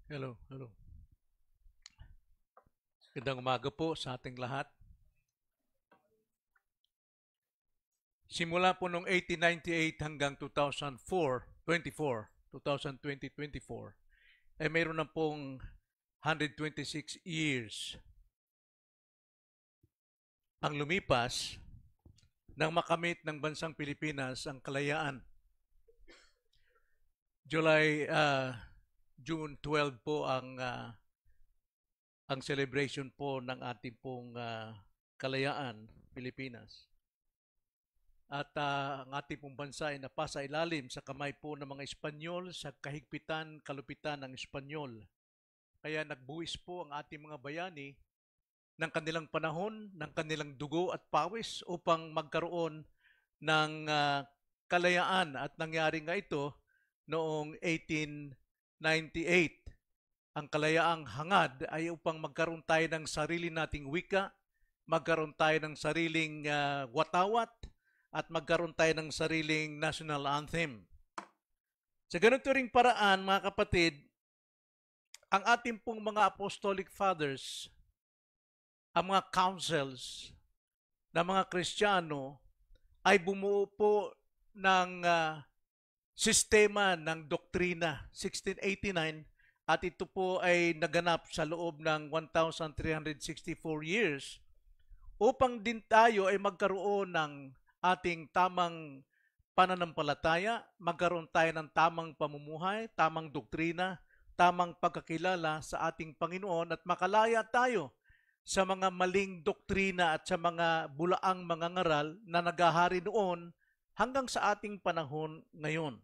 Hello, hello. Gandang umaga po sa ating lahat. Simula po noong 1898 hanggang 2020-24, mayroon na pong 126 years ang lumipas nang makamit ng bansang Pilipinas ang kalayaan. June 12 po ang celebration po ng ating pong kalayaan, Pilipinas. At ang ating pong bansa ay napasa ilalim sa kamay po ng mga Espanyol sa kahigpitan, kalupitan ng Espanyol. Kaya nagbuwis po ang ating mga bayani ng kanilang panahon, ng kanilang dugo at pawis upang magkaroon ng kalayaan, at nangyari nga ito noong 1898. Ang kalayaang hangad ay upang magkaroon tayo ng sarili nating wika, magkaroon tayo ng sariling watawat, at magkaroon tayo ng sariling national anthem. Sa ganito ring paraan, mga kapatid, ang ating pong mga apostolic fathers, ang mga councils ng mga Kristiyano ay bumuo po ng sistema ng doktrina 1689, at ito po ay naganap sa loob ng 1,364 years upang din tayo ay magkaroon ng ating tamang pananampalataya, magkaroon tayo ng tamang pamumuhay, tamang doktrina, tamang pagkakilala sa ating Panginoon, at makalaya tayo sa mga maling doktrina at sa mga bulaang mga ngaral na naghahari noon hanggang sa ating panahon ngayon.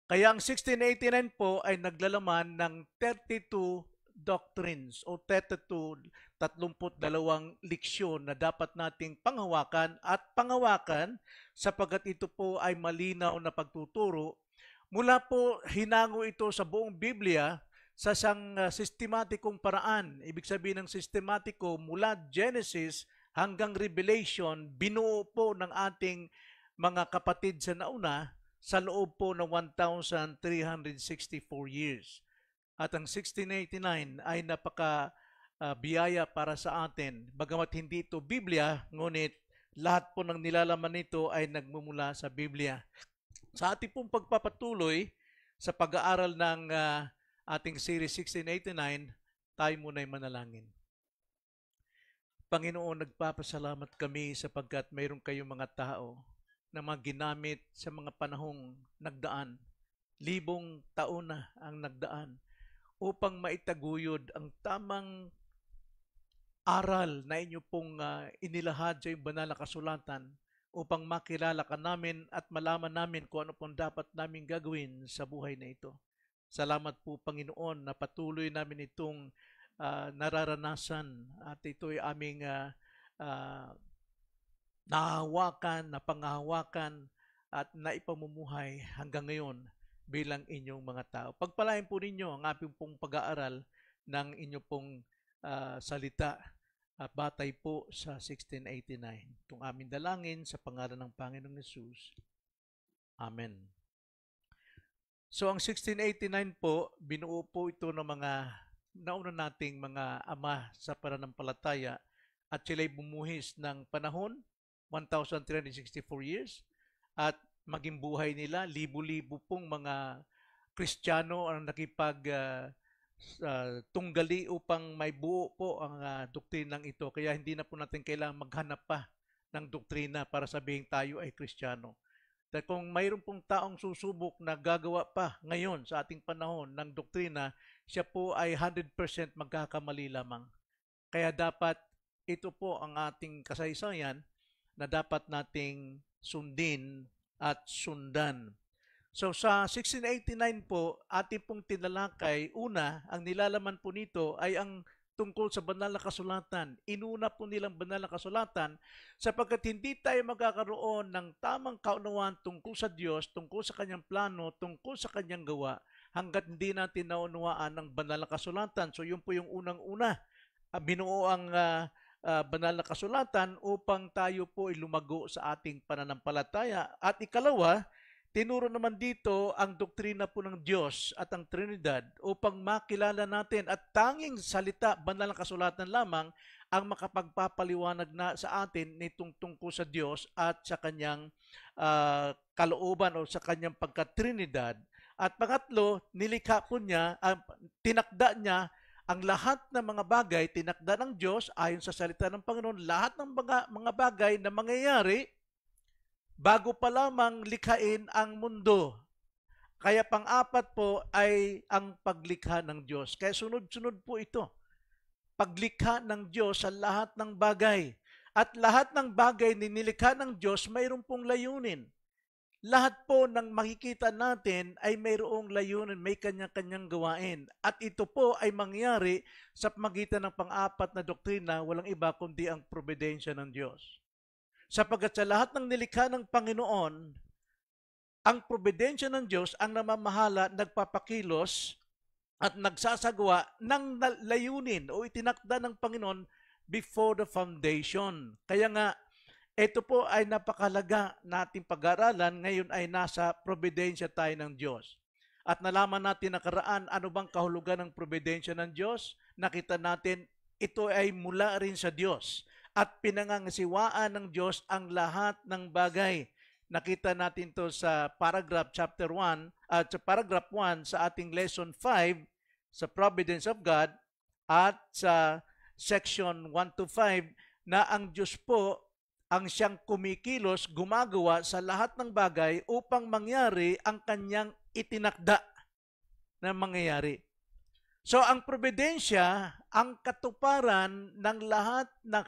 Kaya ang 1689 po ay naglalaman ng 32 doctrines o 32 leksyon na dapat nating panghawakan at pangawakan, sapagkat ito po ay malinaw na pagtuturo. Mula po hinango ito sa buong Biblia sa isang sistematikong paraan. Ibig sabihin ng sistematiko, mula Genesis hanggang Revelation, binuo po ng ating mga kapatid sa nauna sa loob po ng 1,364 years. At ang 1689 ay napaka biyaya para sa atin. Bagamat hindi ito Biblia, ngunit lahat po ng nilalaman nito ay nagmumula sa Biblia. Sa ating pong pagpapatuloy sa pag-aaral ng ating series 1689, tayo muna ay manalangin. Panginoon, nagpapasalamat kami sapagkat mayroon kayong mga tao na mga ginamit sa mga panahong nagdaan. Libong taon na ang nagdaan upang maitaguyod ang tamang aral na inyo pong inilahad sa banal na kasulatan upang makilala ka namin at malaman namin kung ano pong dapat namin gagawin sa buhay na ito. Salamat po, Panginoon, na patuloy namin itong nararanasan, at ito ay aming nahahawakan, napangahawakan at naipamumuhay hanggang ngayon bilang inyong mga tao. Pagpalain po ninyo ang aming pong pag-aaral ng inyong pong salita, batay po sa 1689. Itong aming dalangin sa pangalan ng Panginoong Yesus. Amen. So ang 1689 po, binuo po ito ng mga nauna nating mga ama sa pananampalataya, at sila'y bumuhis ng panahon, 1,364 years, at maging buhay nila, libo-libo pong mga Kristiyano ang tunggali upang may buo po ang doktrinang ito. Kaya hindi na po natin kailangan maghanap pa ng doktrina para sabihin tayo ay Kristiyano. Dahil kung mayroon pong taong susubok na gagawa pa ngayon sa ating panahon ng doktrina, siya po ay 100% magkakamali lamang. Kaya dapat ito po ang ating kasaysayan na dapat nating sundin at sundan. So sa 1689 po, ating pong tinalakay, una, ang nilalaman po nito ay ang tungkol sa banal na kasulatan. Inuna po nilang banal na kasulatan sapagkat hindi tayo magkakaroon ng tamang kaunawaan tungkol sa Diyos, tungkol sa kanyang plano, tungkol sa kanyang gawa, hanggat hindi natin naunawaan ng banal na kasulatan. So yun po yung unang-una. Binuo ang banal na kasulatan upang tayo po ay lumago sa ating pananampalataya. At ikalawa, tinuro naman dito ang doktrina po ng Diyos at ang Trinidad upang makilala natin at tanging salita, banal na kasulatan lamang ang makapagpapaliwanag na sa atin nitong tungkol sa Diyos at sa kanyang kalooban o sa kanyang pagka-Trinidad. At pangatlo, nilikha po niya, tinakda niya ang lahat ng mga bagay, tinakda ng Diyos ayon sa salita ng Panginoon, lahat ng mga bagay na mangyayari bago pa lamang likhain ang mundo. Kaya pang-apat po ay ang paglikha ng Diyos. Kaya sunod-sunod po ito. Paglikha ng Diyos sa lahat ng bagay. At lahat ng bagay na nilikha ng Diyos, mayroon pong layunin. Lahat po ng makikita natin ay mayroong layunin, may kanyang-kanyang gawain. At ito po ay mangyari sa pamagitan ng pang-apat na doktrina, walang iba kundi ang probidensya ng Diyos. Sapagkat sa lahat ng nilikha ng Panginoon, ang probidensya ng Diyos ang namamahala, nagpapakilos at nagsasagawa ng layunin o itinakda ng Panginoon before the foundation. Kaya nga, ito po ay napakalaga nating pag-aralan. Ngayon ay nasa probidensya tayo ng Diyos. At nalaman natin nakaraan ano bang kahulugan ng probidensya ng Diyos. Nakita natin ito ay mula rin sa Diyos. At pinangangasiwaan ng Diyos ang lahat ng bagay. Nakita natin to sa paragraph chapter 1 at sa paragraph 1 sa ating lesson 5 sa Providence of God at sa section 1 to 5 na ang Diyos po ang siyang kumikilos, gumagawa sa lahat ng bagay upang mangyari ang kanyang itinakda na mangyayari. So ang probidensya, ang katuparan ng lahat ng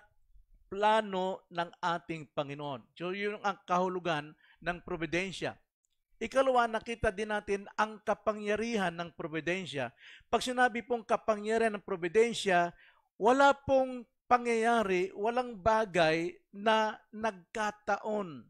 plano ng ating Panginoon. So yun ang kahulugan ng probidensya. Ikalawa, nakita din natin ang kapangyarihan ng probidensya. Pag sinabi pong kapangyarihan ng probidensya, wala pong pangyayari, walang bagay na nagkataon.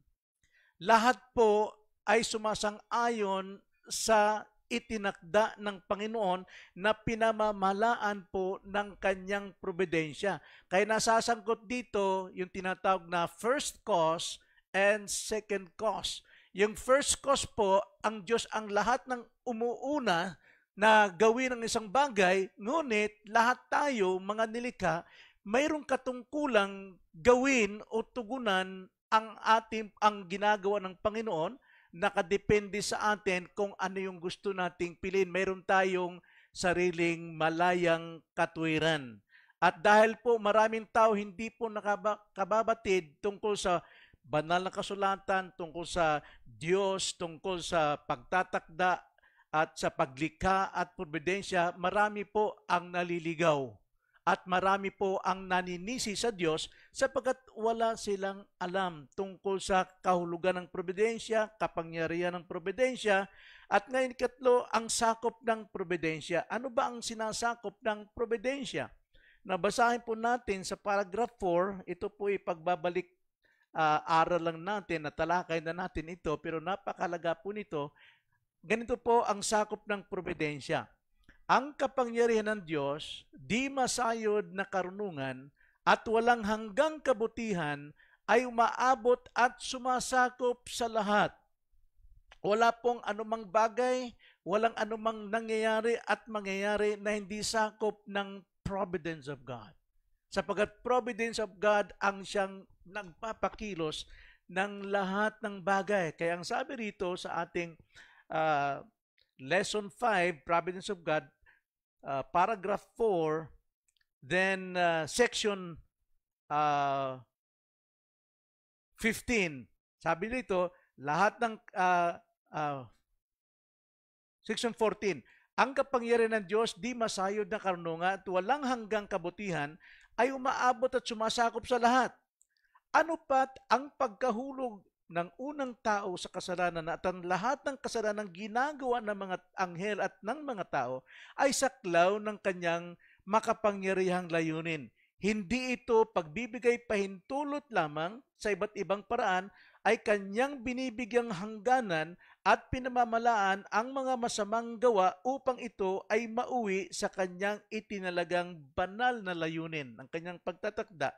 Lahat po ay sumasang-ayon sa itinakda ng Panginoon na pinamamalaan po ng kanyang probidensya. Kaya nasasangkot dito yung tinatawag na first cause and second cause. Yung first cause po, ang Diyos ang lahat ng umuuna na gawin ng isang bagay, ngunit lahat tayo, mga nilikha, mayroong katungkulang gawin o tugunan ang ginagawa ng Panginoon. Nakadepende sa atin kung ano yung gusto nating piliin. Mayroon tayong sariling malayang katwiran. At dahil po maraming tao hindi po nakababatid tungkol sa banal na kasulatan, tungkol sa Diyos, tungkol sa pagtatakda at sa paglikha at probidensya, marami po ang naliligaw. At marami po ang naninisi sa Diyos sapagkat wala silang alam tungkol sa kahulugan ng probidensya, kapangyarihan ng probidensya, at ngayon ikatlo, ang sakop ng probidensya. Ano ba ang sinasakop ng probidensya? Nabasahin po natin sa paragraph 4, ito po ipagbabalik aral lang natin, natalakay na natin ito, pero napakalaga po nito. Ganito po ang sakop ng probidensya. Ang kapangyarihan ng Diyos, di masayod na karunungan at walang hanggang kabutihan ay umaabot at sumasakop sa lahat. Wala pong anumang bagay, walang anumang nangyayari at mangyayari na hindi sakop ng providence of God. Sapagkat providence of God ang siyang nagpapakilos ng lahat ng bagay. Kaya ang sabi rito sa ating lesson 5, providence of God, paragraph 4, then section 15. Sabi dito, lahat ng section 14, ang kapangyarihan ng Diyos di masayod na karunungan at walang hanggang kabutihan ay umaabot at sumasakop sa lahat. Ano pat ang pagkahulog ng unang tao sa kasalanan at ang lahat ng kasalanan ginagawa ng mga anghel at ng mga tao ay saklaw ng kanyang makapangyarihang layunin. Hindi ito pagbibigay pahintulot lamang sa iba't ibang paraan, ay kanyang binibigyang hangganan at pinamamalaan ang mga masamang gawa upang ito ay mauwi sa kanyang itinalagang banal na layunin, ang kanyang pagtatakda.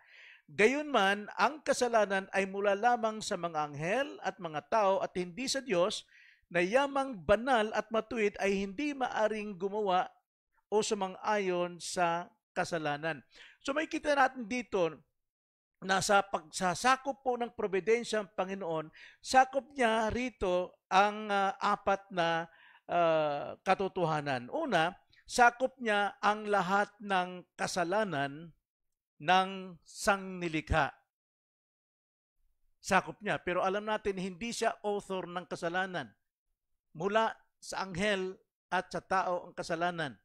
Gayunman, ang kasalanan ay mula lamang sa mga anghel at mga tao at hindi sa Diyos, na yamang banal at matuwid ay hindi maaring gumawa o sumang-ayon sa kasalanan. So may kita natin dito na sa pagsasakop po ng probidensyang Panginoon, sakop niya rito ang apat na katotohanan. Una, sakop niya ang lahat ng kasalanan ng sangnilikha. Sakop niya. Pero alam natin, hindi siya author ng kasalanan. Mula sa anghel at sa tao ang kasalanan.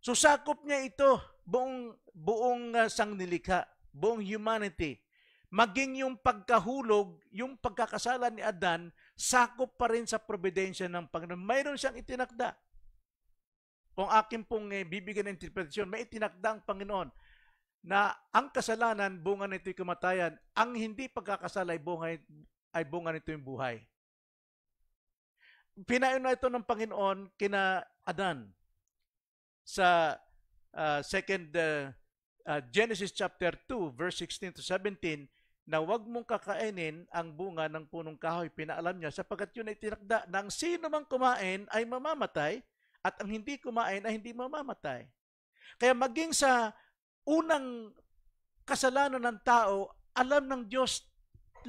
So sakop niya ito, buong sangnilikha, buong humanity. Maging yung pagkahulog, yung pagkakasala ni Adan, sakop pa rin sa providensya ng Panginoon. Mayroon siyang itinakda. Kung akin pong bibigyan ng interpretasyon, may itinakda ang Panginoon na ang kasalanan, bunga nito'y kamatayan. Ang hindi pagkakasala ay bunga nito yung buhay. Pinayon na ito ng Panginoon kina Adan sa Genesis chapter 2, verse 16 to 17, na huwag mong kakainin ang bunga ng punong kahoy. Pinaalam niya sapagkat yun ay tinakda na ang sino mang kumain ay mamamatay at ang hindi kumain ay hindi mamamatay. Kaya maging sa unang kasalanan ng tao, alam ng Diyos,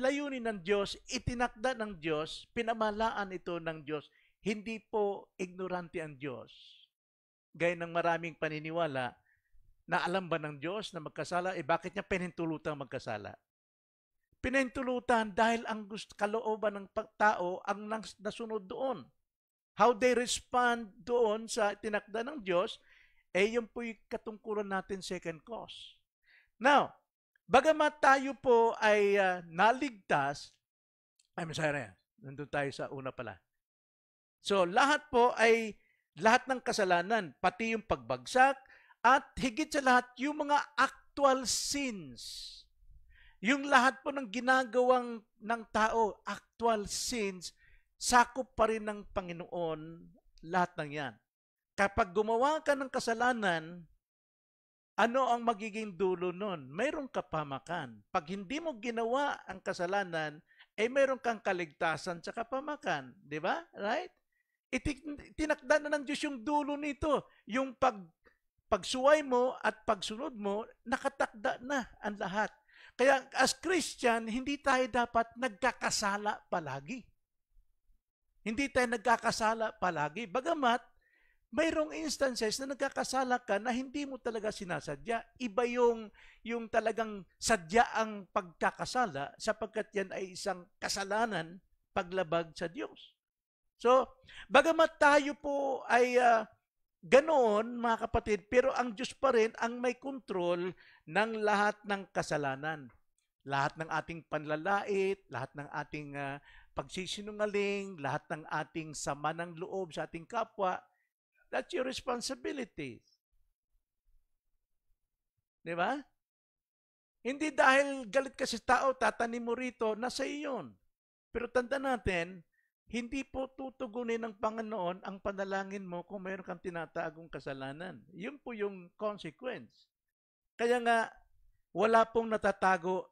layunin ng Diyos, itinakda ng Diyos, pinamalaan ito ng Diyos. Hindi po ignorante ang Diyos. Gaya ng maraming paniniwala na alam ba ng Diyos na magkasala, bakit niya pinahintulutang magkasala? Pinahintulutan dahil ang kalooban ng tao ang nasunod doon. How they respond doon sa tinakda ng Diyos, yun po yung katungkulan natin second cause. Now, bagamat tayo po ay naligtas, nandun tayo sa una pala. So, lahat ng kasalanan, pati yung pagbagsak, at higit sa lahat, yung mga actual sins. Yung lahat po ng ginagawang ng tao, actual sins, sakop pa rin ng Panginoon lahat ng yan. Kapag gumawa ka ng kasalanan, ano ang magiging dulo nun? Mayroong kapamakan. Pag hindi mo ginawa ang kasalanan, mayroon kang kaligtasan sa kapamakan. Di ba? Right? Tinakda na ng Diyos yung dulo nito. Yung pagsuway mo at pagsunod mo, nakatakda na ang lahat. Kaya as Christian, hindi tayo dapat nagkakasala palagi. Hindi tayo nagkakasala palagi. Bagamat, mayroong instances na nagkakasala ka na hindi mo talaga sinasadya. Iba yung talagang sadya ang pagkakasala sapagkat yan ay isang kasalanan paglabag sa Diyos. So, bagamat tayo po ay ganoon, mga kapatid, pero ang Diyos pa rin ang may kontrol ng lahat ng kasalanan. Lahat ng ating panlalait, lahat ng ating pagsisinungaling, lahat ng ating sama ng loob sa ating kapwa, that's your responsibility. Di ba? Hindi dahil galit ka sa tao, tatanim mo rito, nasa iyon. Pero tanda natin, hindi po tutugunin ng Panginoon ang panalangin mo kung mayroon kang tinatagong kasalanan. Yun po yung consequence. Kaya nga, wala pong natatago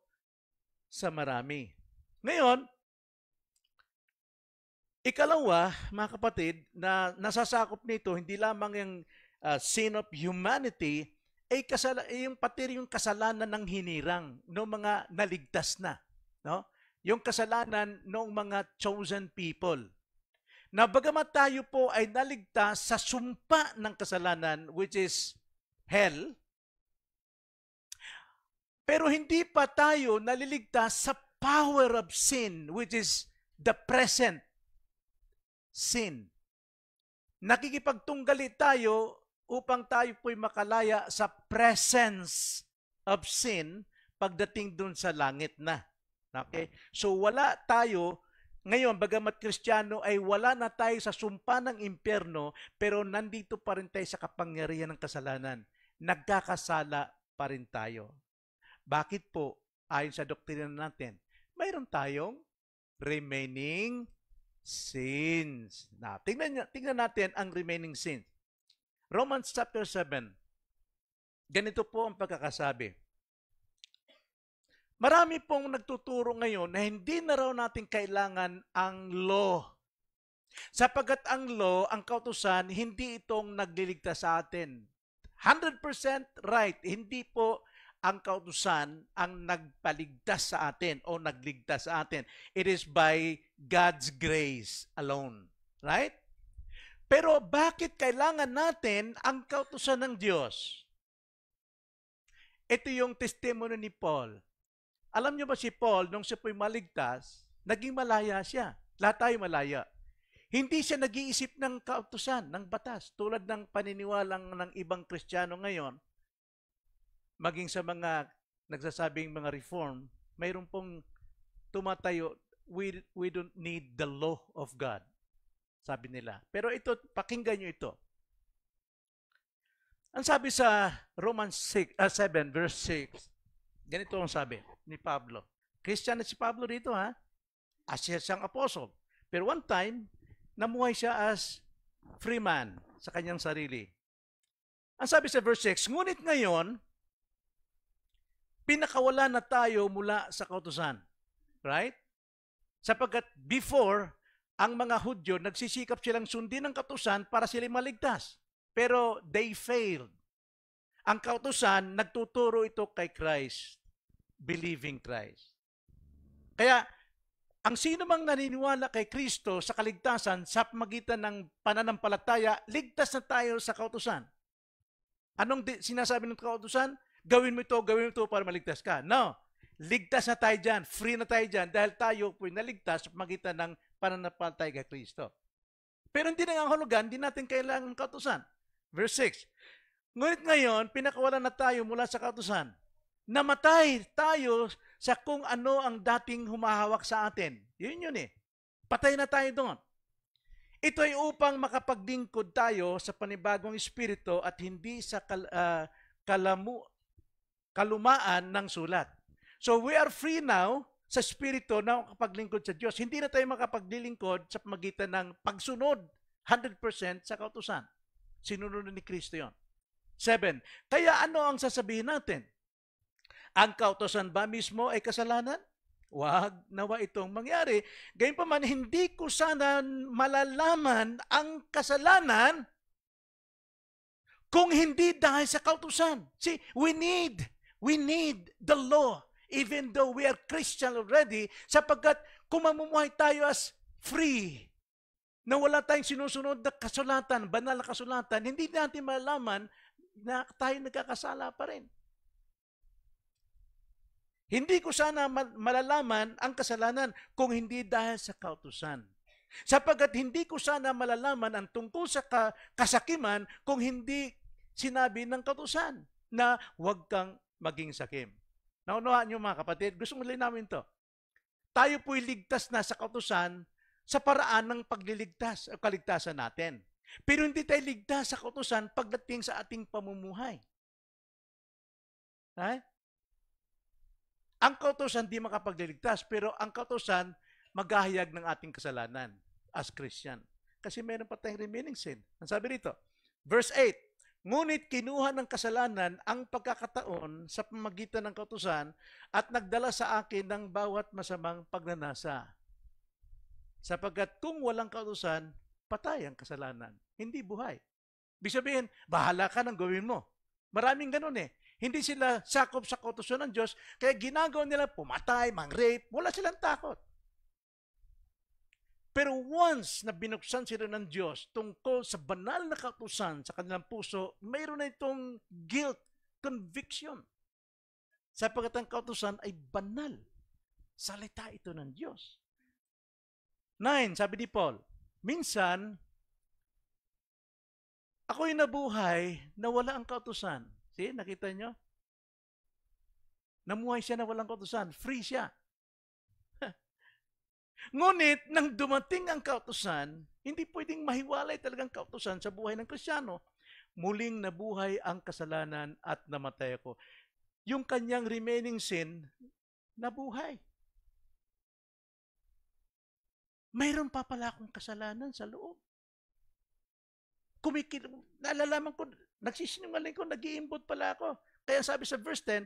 sa marami. Ngayon, ikalawa, mga kapatid, na nasasakop nito, hindi lamang yung sin of humanity, pati yung kasalanan ng hinirang, no mga naligtas na. No? Yung kasalanan ng mga chosen people. Na bagamat tayo po ay naligtas sa sumpa ng kasalanan, which is hell, pero hindi pa tayo naliligtas sa power of sin, which is the present sin. Nakikipagtunggali tayo upang tayo po'y makalaya sa presence of sin pagdating dun sa langit na. Okay? So wala tayo, ngayon bagamat Kristiyano ay wala na tayo sa sumpa ng impyerno, pero nandito pa rin tayo sa kapangyarihan ng kasalanan. Nagkakasala pa rin tayo. Bakit po? Ayon sa doktrina natin, mayroon tayong remaining sins. Na, tingnan natin ang remaining sins. Romans chapter 7. Ganito po ang pagkakasabi. Marami pong nagtuturo ngayon na hindi na raw natin kailangan ang law. Sapagkat ang law, ang kautusan, hindi itong nagliligtas sa atin. 100% right. Hindi po ang kautusan ang nagpaligtas sa atin o nagligtas sa atin. It is by God's grace alone. Right? Pero bakit kailangan natin ang kautusan ng Diyos? Ito yung testimony ni Paul. Alam niyo ba si Paul, nung siya po'y maligtas, naging malaya siya. Lahat tayo malaya. Hindi siya nag-iisip ng kautusan, ng batas, tulad ng paniniwalang ng ibang Kristiyano ngayon, maging sa mga nagsasabing mga reform, mayroon pong tumatayo, we don't need the law of God, sabi nila. Pero ito, pakinggan nyo ito. Ang sabi sa Romans 7, verse 6, ganito ang sabi ni Pablo. Christian na si Pablo dito, ha? As siyang apostle. Pero one time, namuhay siya as free man sa kanyang sarili. Ang sabi sa verse 6, ngunit ngayon, pinakawala na tayo mula sa kautusan. Right? Sapagkat before, ang mga Hudyo, nagsisikap silang sundin ang kautusan para sila maligtas. Pero they failed. Ang kautusan, nagtuturo ito kay Christ. Believing Christ. Kaya, ang sino mang naniniwala kay Kristo sa kaligtasan sa pamagitan ng pananampalataya, ligtas na tayo sa kautusan. Anong sinasabi ng kautusan? Gawin mo ito para maligtas ka. No. Ligtas na tayo dyan. Free na tayo dyan dahil tayo po'y naligtas sa pamagitan ng pananampalataya kay Kristo. Pero hindi na ang hulugan, hindi natin kailangan ng kautusan. Verse 6. Ngunit ngayon, pinakawalan na tayo mula sa kautusan. Namatay tayo sa kung ano ang dating humahawak sa atin. Yun eh. Patay na tayo doon. Ito ay upang makapaglingkod tayo sa panibagong espiritu at hindi sa kalumaan ng sulat. So we are free now sa espiritu na makapaglingkod sa Diyos. Hindi na tayo makapaglilingkod sa pamagitan ng pagsunod 100% sa kautusan. Sinunod ni Kristo yon. 7. Kaya ano ang sasabihin natin? Ang kautusan ba mismo ay kasalanan? Wag nawa itong mangyari. Gayunpaman, hindi ko sana malalaman ang kasalanan kung hindi dahil sa kautusan. See, we need the law even though we are Christian already sapagkat kung mamumuhay tayo as free, na wala tayong sinusunod na kasulatan, banal na kasulatan, hindi natin malalaman na tayo nagkakasala pa rin. Hindi ko sana malalaman ang kasalanan kung hindi dahil sa kautusan. Sapagkat hindi ko sana malalaman ang tungkol sa kasakiman kung hindi sinabi ng kautusan na huwag kang maging sakim. Naunawaan niyo mga kapatid, gusto mo linawin to. Tayo po'y ligtas na sa kautusan sa paraan ng pagliligtas o kaligtasan natin. Pero hindi tayo ligtas sa kautusan pagdating sa ating pamumuhay. Right? Ang kautusan di makapagliligtas, pero ang kautusan maghahayag ng ating kasalanan as Christian. Kasi meron pa tayong remaining sin. Ang sabi rito, verse 8, ngunit kinuha ng kasalanan ang pagkakataon sa pamagitan ng kautusan at nagdala sa akin ng bawat masamang pagnanasa. Sapagkat kung walang kautusan, patay ang kasalanan. Hindi buhay. Ibig sabihin, bahala ka ng gawin mo. Maraming ganun eh. Hindi sila sakop sa kautusan ng Diyos, kaya ginagawa nila pumatay, mang-rape, wala silang takot. Pero once na binuksan sila ng Diyos tungkol sa banal na kautusan sa kanilang puso, mayroon na itong guilt, conviction. Sapagkat ang kautusan ay banal. Salita ito ng Diyos. 9, sabi ni Paul, minsan, ako'y nabuhay na wala ang kautusan. See, nakita nyo? Namuhay siya na walang kautusan. Free siya. Ngunit, nang dumating ang kautusan, hindi pwedeng mahiwalay talagang kautusan sa buhay ng Kristiyano. Muling nabuhay ang kasalanan at namatay ako. Yung kanyang remaining sin, nabuhay. Mayroon pa pala akong kasalanan sa loob. Nalalaman ko, nagsisinungaling ko, nag-iimbot pala ako. Kaya sabi sa verse 10,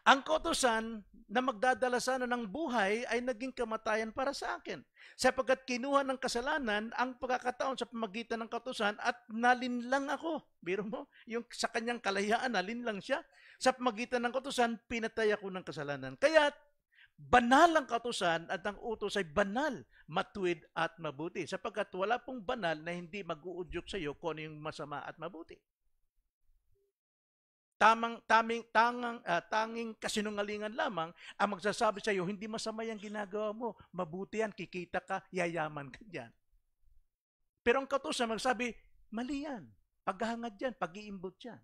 Ang kautusan na magdadala sana ng buhay ay naging kamatayan para sa akin. Sapagkat kinuha ng kasalanan ang pagkakataon sa pamagitan ng kautusan at nalinlang ako. Biro mo, yung sa kanyang kalayaan, nalinlang siya. Sa pamagitan ng kautusan, pinatay ako ng kasalanan. Kaya banal ang kautusan at ang utos ay banal, matuwid at mabuti. Sapagkat wala pong banal na hindi mag-uudyok sa iyo kung ano yung masama at mabuti. Tanging kasinungalingan lamang ang magsasabi sa iyo, hindi masama yung ginagawa mo, mabuti yan, kikita ka, yayaman ka dyan. Pero ang kautusan magsabi, mali yan, paghahangad yan, pag-iimbot yan.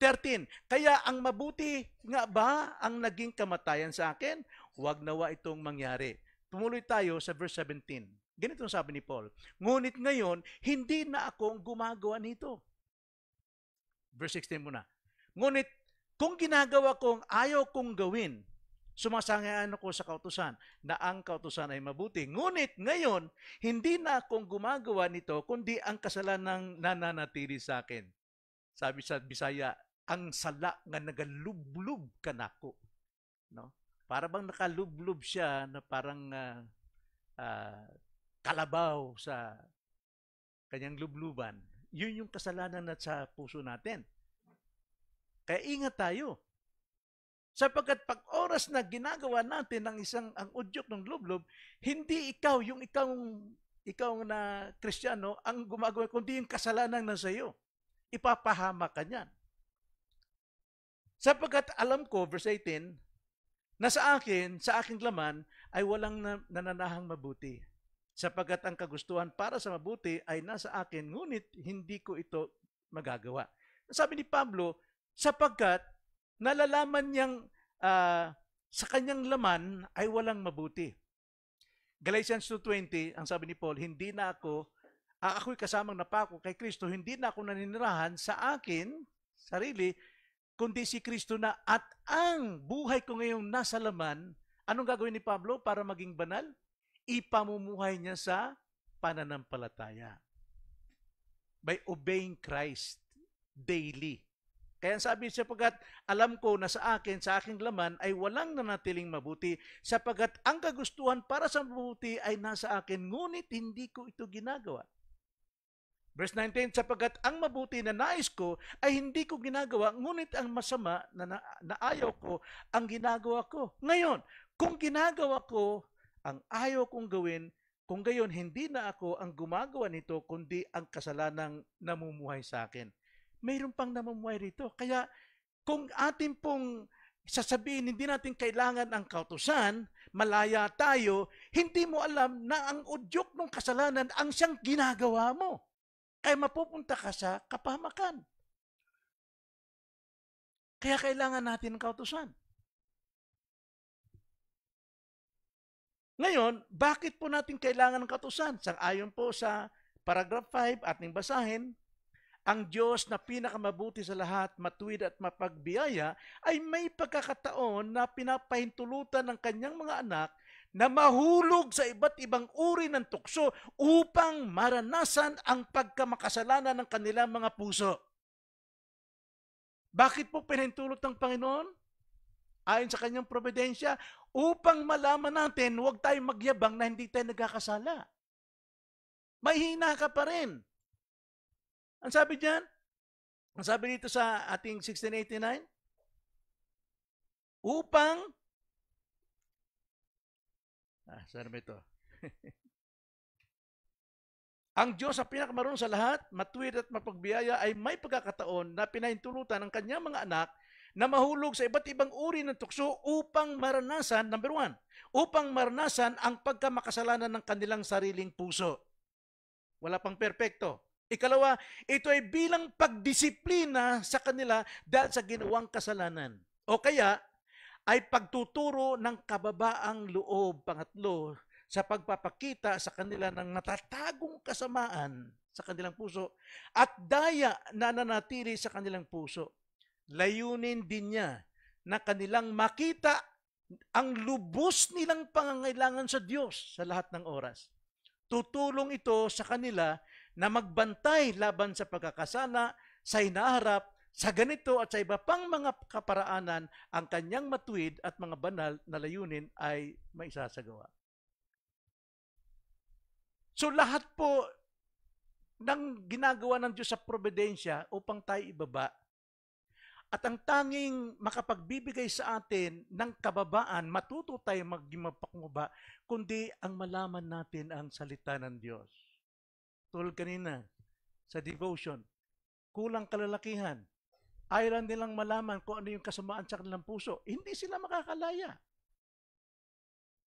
13, kaya ang mabuti nga ba ang naging kamatayan sa akin? Huwag nawa itong mangyari. Tumuloy tayo sa verse 17. Ganito ang sabi ni Paul, ngunit ngayon, hindi na ako ang gumagawa nito. Verse 16 muna. Ngunit kung ginagawa kong ayaw kong gawin, sumasangayaan ako sa kautusan na ang kautusan ay mabuti. Ngunit ngayon, hindi na akong gumagawa nito, kundi ang kasalanang nananatili sa akin. Sabi sa Bisaya, ang sala nga nagalublob kanako. No? Para bang nakalublob siya na parang kalabaw sa kanyang lubluban. Yun yung kasalanan na sa puso natin. Kaya ingat tayo. Sapagkat pag oras na ginagawa natin ang udyok ng lublob, hindi ikaw na Kristiyano ang gumagawa, kundi yung kasalanan na sa iyo. Ipapahama ka niyan. Sapagkat alam ko, verse 18, na sa aking laman, ay walang nananahang mabuti. Sapagkat ang kagustuhan para sa mabuti ay nasa akin, ngunit hindi ko ito magagawa. Sabi ni Pablo, sapagkat nalalaman niyang sa kanyang laman ay walang mabuti. Galatians 2:20, ang sabi ni Paul, hindi na ako'y kasamang napako kay Kristo, hindi na ako naninirahan sa akin, sarili, kundi si Kristo na, at ang buhay ko ngayong nasa laman. Anong gagawin ni Pablo para maging banal? Ipamumuhay niya sa pananampalataya. By obeying Christ daily. Kaya sabi siya, sapagkat alam ko na sa aking laman ay walang nanatiling mabuti, sapagkat ang kagustuhan para sa mabuti ay nasa akin, ngunit hindi ko ito ginagawa. Verse 19, sapagkat ang mabuti na nais ko ay hindi ko ginagawa, ngunit ang masama na ayaw ko ang ginagawa ko. Ngayon, kung ginagawa ko ang ayaw kong gawin, kung gayon hindi na ako ang gumagawa nito, kundi ang kasalanang namumuhay sa akin. Mayroon pang namumuhay rito. Kaya kung atin pong sasabihin, hindi natin kailangan ang kautusan, malaya tayo, hindi mo alam na ang udyok ng kasalanan ang siyang ginagawa mo. Kaya mapupunta ka sa kapahamakan. Kaya kailangan natin ang kautusan. Ngayon, bakit po natin kailangan ng kautusan? Sang-ayon po sa paragraph 5, ating basahin, ang Diyos na pinakamabuti sa lahat, matuwid at mapagbiyaya, ay may pagkakataon na pinapahintulutan ng kanyang mga anak na mahulog sa iba't ibang uri ng tukso upang maranasan ang pagkamakasalanan ng kanilang mga puso. Bakit po pinahintulot ng Panginoon? Ayon sa kanyang providensya, upang malaman natin, huwag tayong magyabang na hindi tayo nagkakasala. Mahina ka pa rin. Ang sabi diyan, ang sabi dito sa ating 1689, upang, saan ba ito? Ang Diyos sa pinakamarunong sa lahat, matuwid at mapagbiyaya, ay may pagkakataon na pinahintulutan ng kanyang mga anak na mahulog sa iba't ibang uri ng tukso upang maranasan, number 1, upang maranasan ang pagkamakasalanan ng kanilang sariling puso. Wala pang perpekto. Ikalawa, ito ay bilang pagdisiplina sa kanila dahil sa ginawang kasalanan. O kaya, ay pagtuturo ng kababaang loob. Pangatlo, sa pagpapakita sa kanila ng natatagong kasamaan sa kanilang puso at daya na nanatili sa kanilang puso. Layunin din niya na kanilang makita ang lubos nilang pangangailangan sa Diyos sa lahat ng oras. Tutulong ito sa kanila na magbantay laban sa pagkakasala sa hinaharap Sa ganito at sa iba pang mga kaparaanan, ang kanyang matuwid at mga banal na layunin ay maisasagawa. So lahat po ng ginagawa ng Diyos sa providensya upang tayo ibaba, at ang tanging makapagbibigay sa atin ng kababaan, matuto tayo maging mapakubaba, kundi ang malaman natin ang salita ng Diyos. Tulad kanina, sa devotion, kulang kalalakihan. Ayaw nilang malaman kung ano yung kasamaan sa kanilang puso. Hindi sila makakalaya.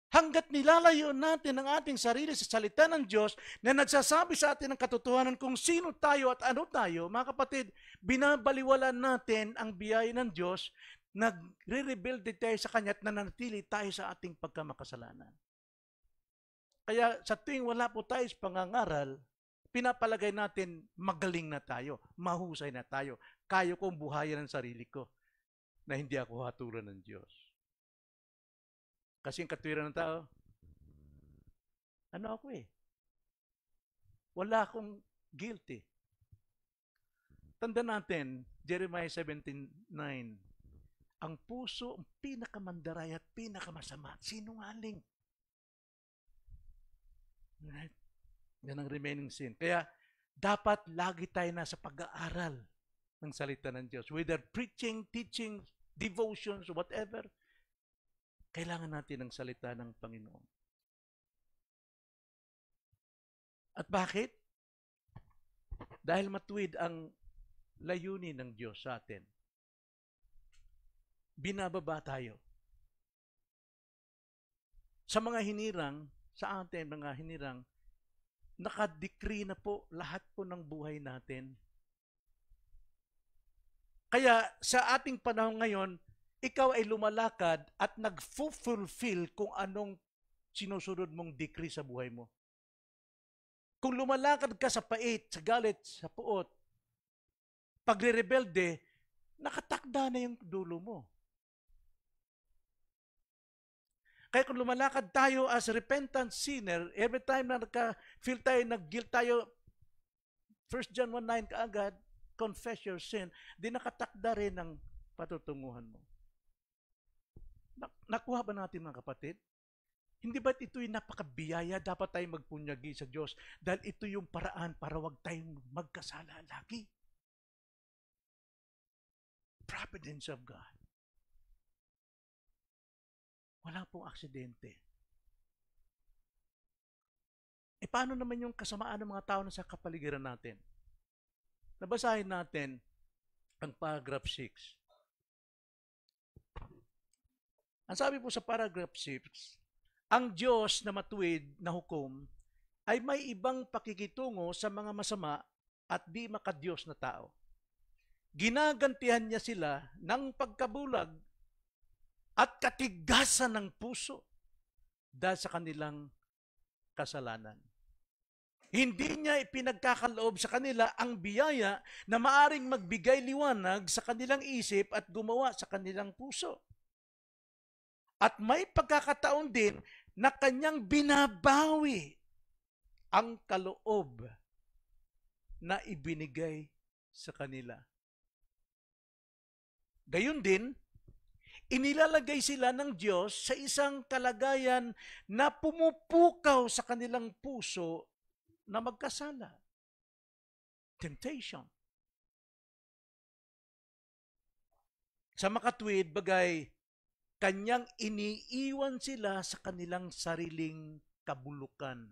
Hanggat nilalayo natin ang ating sarili sa salita ng Diyos na nagsasabi sa atin ng katotohanan kung sino tayo at ano tayo, mga kapatid, binabaliwalan natin ang biyaya ng Diyos, nagre-rebuild tayo sa Kanya at nananatili tayo sa ating pagkamakasalanan. Kaya sa tuwing wala po tayo sa pangangaral, pinapalagay natin magaling na tayo, mahusay na tayo, kaya kong buhayan ang sarili ko na hindi ako hatulan ng Diyos. Kasi ang katwiran ng tao, ano ako wala akong guilty. Tanda natin, Jeremiah 17:9, ang puso, ang pinakamandaray at pinakamasama, sinungaling. Right? Yan ang remaining sin. Kaya, dapat lagi tayo nasa pag-aaral ng salita ng Diyos. Whether preaching, teaching, devotions, whatever, kailangan natin ng salita ng Panginoon. At bakit? Dahil matuwid ang layunin ng Diyos sa atin. Binababa tayo. Sa mga hinirang, sa atin mga hinirang, nakadecree na po lahat po ng buhay natin. Kaya sa ating panahon ngayon, ikaw ay lumalakad at nag-fulfill kung anong sinusunod mong decree sa buhay mo. Kung lumalakad ka sa pait, sa galit, sa puot, pagre-rebelde, nakatakda na yung dulo mo. Kaya kung lumalakad tayo as repentant sinner, every time na nagka-feel tayo, nag-guilt tayo, 1 John 1:9 kaagad, confess your sin, di nakatakda rin ang patutunguhan mo. Nakuha ba natin mga kapatid? Hindi ba't ito'y napakabiyaya? Dapat tayong magpunyagi sa Diyos dahil ito yung paraan para wag tayong magkasala lagi. Providence of God. Wala pong aksidente. Paano naman yung kasamaan ng mga tao na sa kapaligiran natin? Nabasahin natin ang paragraph 6. Ang sabi po sa paragraph 6, ang Diyos na matuwid na hukom ay may ibang pakikitungo sa mga masama at di makadiyos na tao. Ginagantihan niya sila ng pagkabulag at katigasan ng puso dahil sa kanilang kasalanan. Hindi niya ipinagkakaloob sa kanila ang biyaya na maaring magbigay liwanag sa kanilang isip at gumawa sa kanilang puso. At may pagkakataon din na kanyang binabawi ang kaloob na ibinigay sa kanila. Gayun din, inilalagay sila ng Diyos sa isang kalagayan na pumupukaw sa kanilang puso na magkasala. Temptation. Sa makatwid, bagay, kanyang iniiwan sila sa kanilang sariling kabulukan.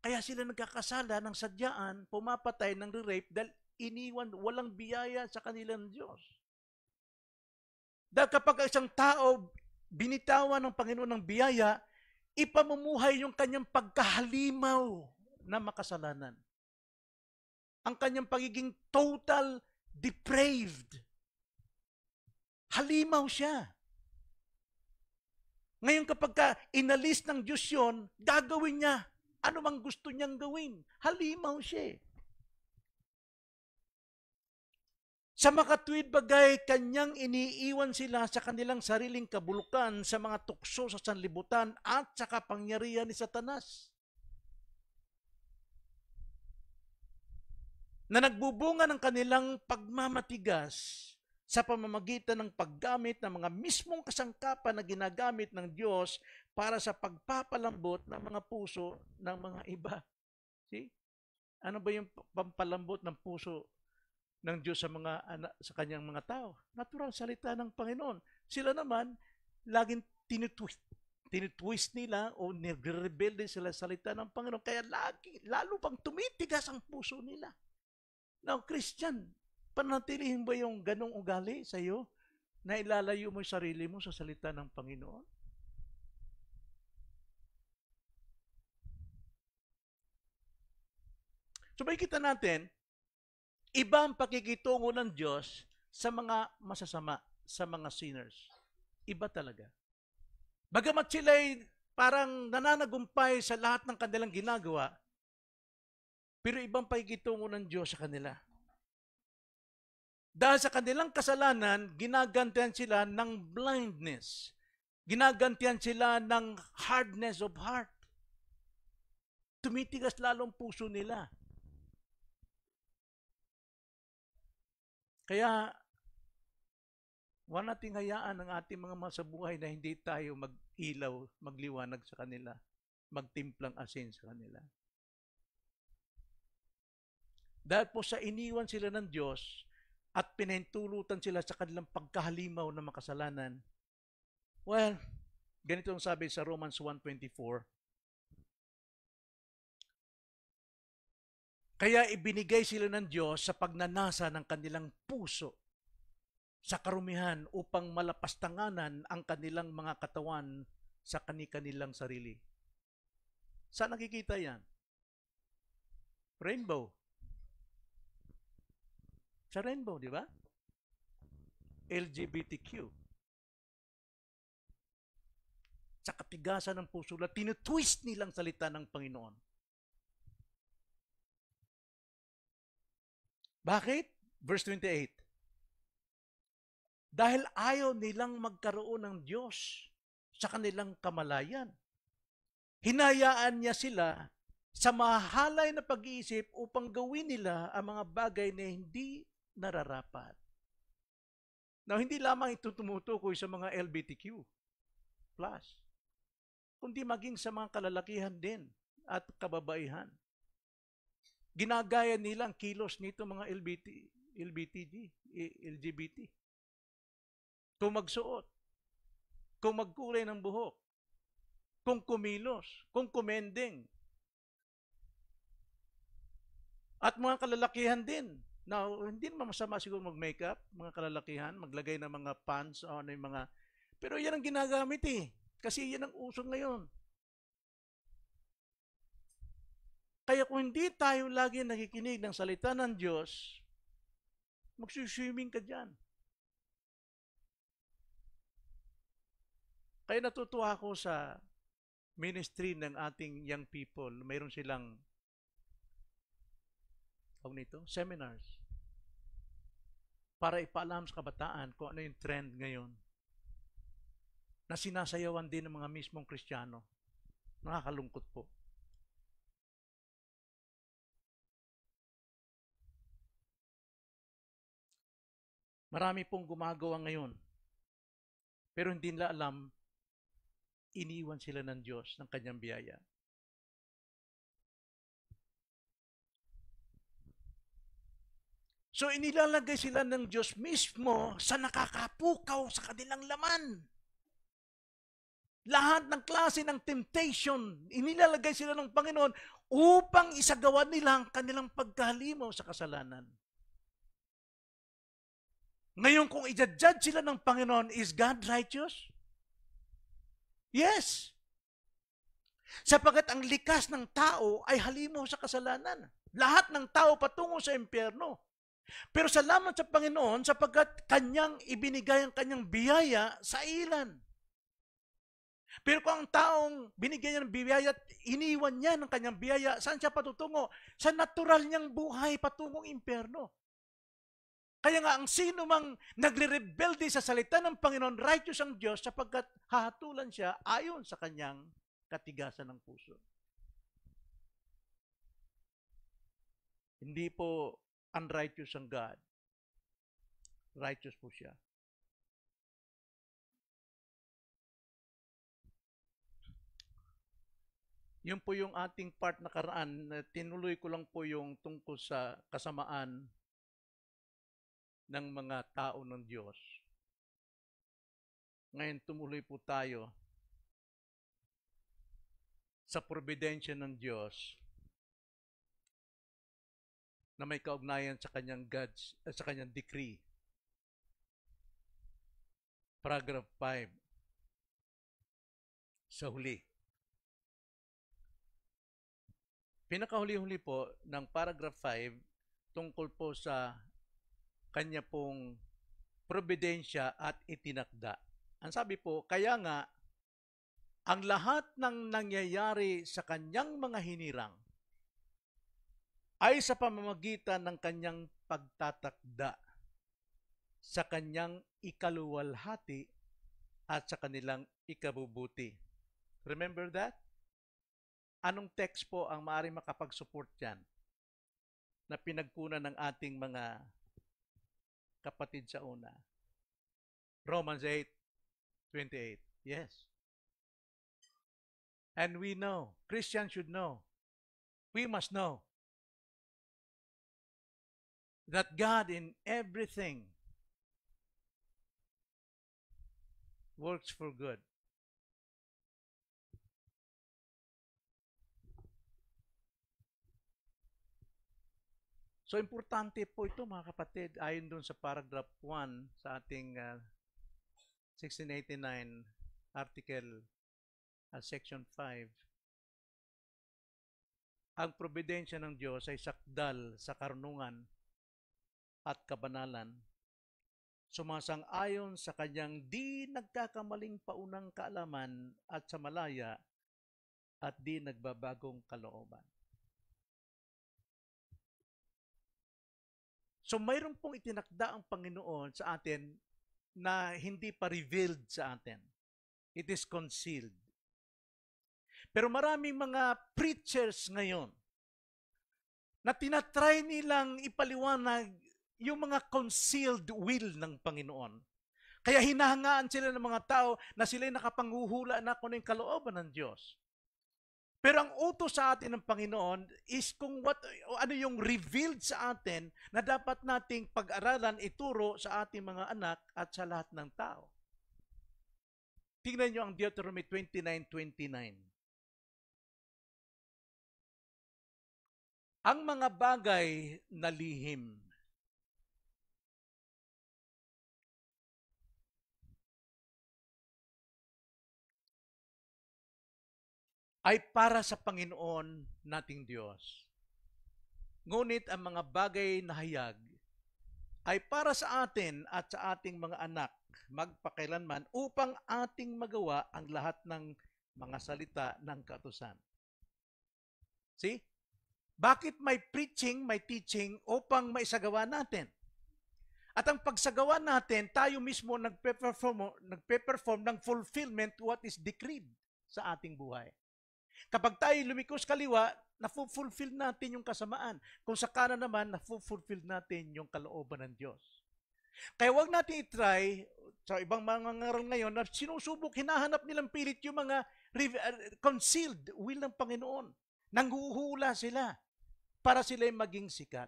Kaya sila nagkakasala ng sadyaan, pumapatay ng rape dahil iniwan, walang biyaya sa kanilang Diyos. Dahil kapag isang tao binitawan ng Panginoon ng biyaya, ipamumuhay yung kanyang pagkahalimaw na makasalanan. Ang kanyang pagiging total depraved. Halimaw siya. Ngayon kapag inalis ng Diyos yun, gagawin niya ano mang gusto niyang gawin. Halimaw siya. Sa makatwid bagay, kanyang iniiwan sila sa kanilang sariling kabulukan sa mga tukso sa sanlibutan at sa kapangyarihan ni Satanas. na nagbubunga ng kanilang pagmamatigas sa pamamagitan ng paggamit ng mga mismong kasangkapan na ginagamit ng Diyos para sa pagpapalambot ng mga puso ng mga iba. See? Ano ba yung pampalambot ng puso ng Diyos sa kanyang mga tao? Natural salita ng Panginoon. Sila naman laging tinitwist nila o nagre-rebelde sila sa salita ng Panginoon. Kaya lalo pang tumitigas ang puso nila. Now, Christian, panatilihin ba yung ganong ugali sa iyo na ilalayo mo yung sarili mo sa salita ng Panginoon? So makikita natin, iba ang pakikitungo ng Diyos sa mga masasama, sa mga sinners. Iba talaga. Bagamat sila'y parang nananagumpay sa lahat ng kanilang ginagawa, pero ibang pakikitungo ng Diyos sa kanila. Dahil sa kanilang kasalanan, ginagantihan sila ng blindness. Ginagantihan sila ng hardness of heart. Tumitigas lalong puso nila. Kaya, wala nating hayaan ang ating mga masabuhay na hindi tayo mag-ilaw, magliwanag sa kanila, magtimplang asin sa kanila. Dahil po sa iniwan sila ng Diyos at pinahintulutan sila sa kanilang pagkahalimaw na makasalanan, well, ganito ang sabi sa Romans 1:24, kaya ibinigay sila ng Diyos sa pagnanasa ng kanilang puso sa karumihan upang malapastanganan ang kanilang mga katawan sa kani-kanilang sarili. Saan nakikita yan? Rainbow. Sa rainbow, di ba? LGBTQ. Sa katigasan ng puso na tinutwist nilang salita ng Panginoon. Bakit? Verse 28. Dahil ayaw nilang magkaroon ng Diyos sa kanilang kamalayan. Hinayaan niya sila sa mahalay na pag-iisip upang gawin nila ang mga bagay na hindi nararapat. Now, hindi lamang ito tumutukoy sa mga LGBTQ+, kundi maging sa mga kalalakihan din at kababaihan. Ginagaya nila ang kilos nito mga LGBT. Kung magsuot, kung magkulay ng buhok, kung kumilos, kung kumending. At mga kalalakihan din. Now, hindi naman masama siguro mag-makeup, mga kalalakihan, maglagay ng mga pants o ano yung mga... Pero yan ang ginagamit eh. Kasi yan ang uso ngayon. Kaya kung hindi tayo lagi nakikinig ng salita ng Diyos, magsuswimming ka dyan. Kaya natutuwa ako sa ministry ng ating young people. Mayroon silang seminars para ipaalam sa kabataan kung ano yung trend ngayon na sinasayawan din ng mga mismong Kristiyano. Nakakalungkot po. Marami pong gumagawa ngayon. Pero hindi nila alam, iniwan sila ng Diyos, ng kanyang biyaya. So inilalagay sila ng Diyos mismo sa nakakapukaw sa kanilang laman. Lahat ng klase ng temptation, inilalagay sila ng Panginoon upang isagawa nila ang kanilang pagkahalimaw sa kasalanan. Ngayon, kung i-judge sila ng Panginoon, is God righteous? Yes. Sapagkat ang likas ng tao ay halimaw sa kasalanan. Lahat ng tao patungo sa impyerno. Pero salamat sa Panginoon sapagkat kanyang ibinigay ang kanyang biyaya sa ilan. Pero kung ang taong binigyan niya ng biyaya at iniwan niya ng kanyang biyaya, saan siya patutungo? Sa natural niyang buhay patungong impyerno. Kaya nga, ang sino mang nagre-rebelde sa salita ng Panginoon, righteous ang Diyos sapagkat hahatulan siya ayon sa kanyang katigasan ng puso. Hindi po unrighteous ang God. Righteous po siya. Yun po yung ating part na karaan. Tinuloy ko lang po yung tungkol sa kasamaan ng mga tao ng Diyos. Ngayon tumuloy po tayo sa providensya ng Diyos na may kaugnayan sa kanyang sa kanyang decree. Paragraph 5 sa huli. Pinakahuli-huli po ng paragraph 5 tungkol po sa kanya pong providensya at itinakda. Ang sabi po, kaya nga, ang lahat ng nangyayari sa kanyang mga hinirang ay sa pamamagitan ng kanyang pagtatakda sa kanyang ikaluwalhati at sa kanilang ikabubuti. Remember that? Anong text po ang maaaring makapag-support yan na pinagkunan ng ating mga kapatid sa una? Romans 8:28. Yes. And we know, Christians should know, we must know that God in everything works for good. So, importante po ito mga kapatid, ayon dun sa paragraph 1 sa ating 1689 article section 5. Ang probidensya ng Diyos ay sakdal sa karunungan at kabanalan, sumasang-ayon sa kanyang di nagkakamaling paunang kaalaman at sa malaya at di nagbabagong kalooban. So mayroon pong itinakda ang Panginoon sa atin na hindi pa revealed sa atin. It is concealed. Pero maraming mga preachers ngayon na tinatry nilang ipaliwanag yung mga concealed will ng Panginoon. Kaya hinahangaan sila ng mga tao na sila'y nakapanghuhula na kung ano yung kalooban ng Diyos. Pero ang utos sa atin ng Panginoon is kung ano yung revealed sa atin na dapat nating pag-aralan, ituro sa ating mga anak at sa lahat ng tao. Tingnan nyo ang Deuteronomy 29:29. Ang mga bagay na lihim ay para sa Panginoon nating Diyos. Ngunit ang mga bagay na hayag ay para sa atin at sa ating mga anak magpakailanman upang ating magawa ang lahat ng mga salita ng kautusan. See? Bakit may preaching, may teaching upang maisagawa natin? At ang pagsagawa natin, tayo mismo nagpe-perform ng fulfillment what is decreed sa ating buhay. Kapag tayo lumikos kaliwa, na-fulfill natin yung kasamaan. Kung sa kanan naman, na-fulfill natin yung kalooban ng Diyos. Kaya huwag natin itry, sa ibang mga ngaral ngayon, na sinusubok, hinahanap nilang pilit yung mga concealed will ng Panginoon. Nanghuhula sila para sila'y maging sikat.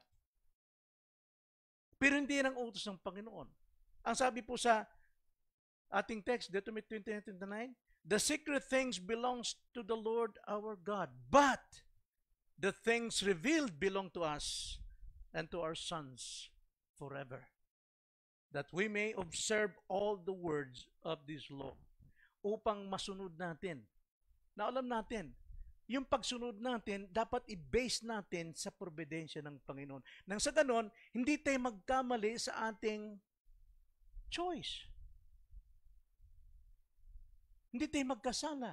Pero hindi yan ang utos ng Panginoon. Ang sabi po sa ating text, Deuteronomy 29:29, the secret things belongs to the Lord our God, but the things revealed belong to us and to our sons forever, that we may observe all the words of this law, upang masunod natin. Na alam natin, yung pagsunod natin, dapat i-base natin sa providensya ng Panginoon. Nang sa ganon, hindi tayo magkamali sa ating choice. Hindi tayo magkasala.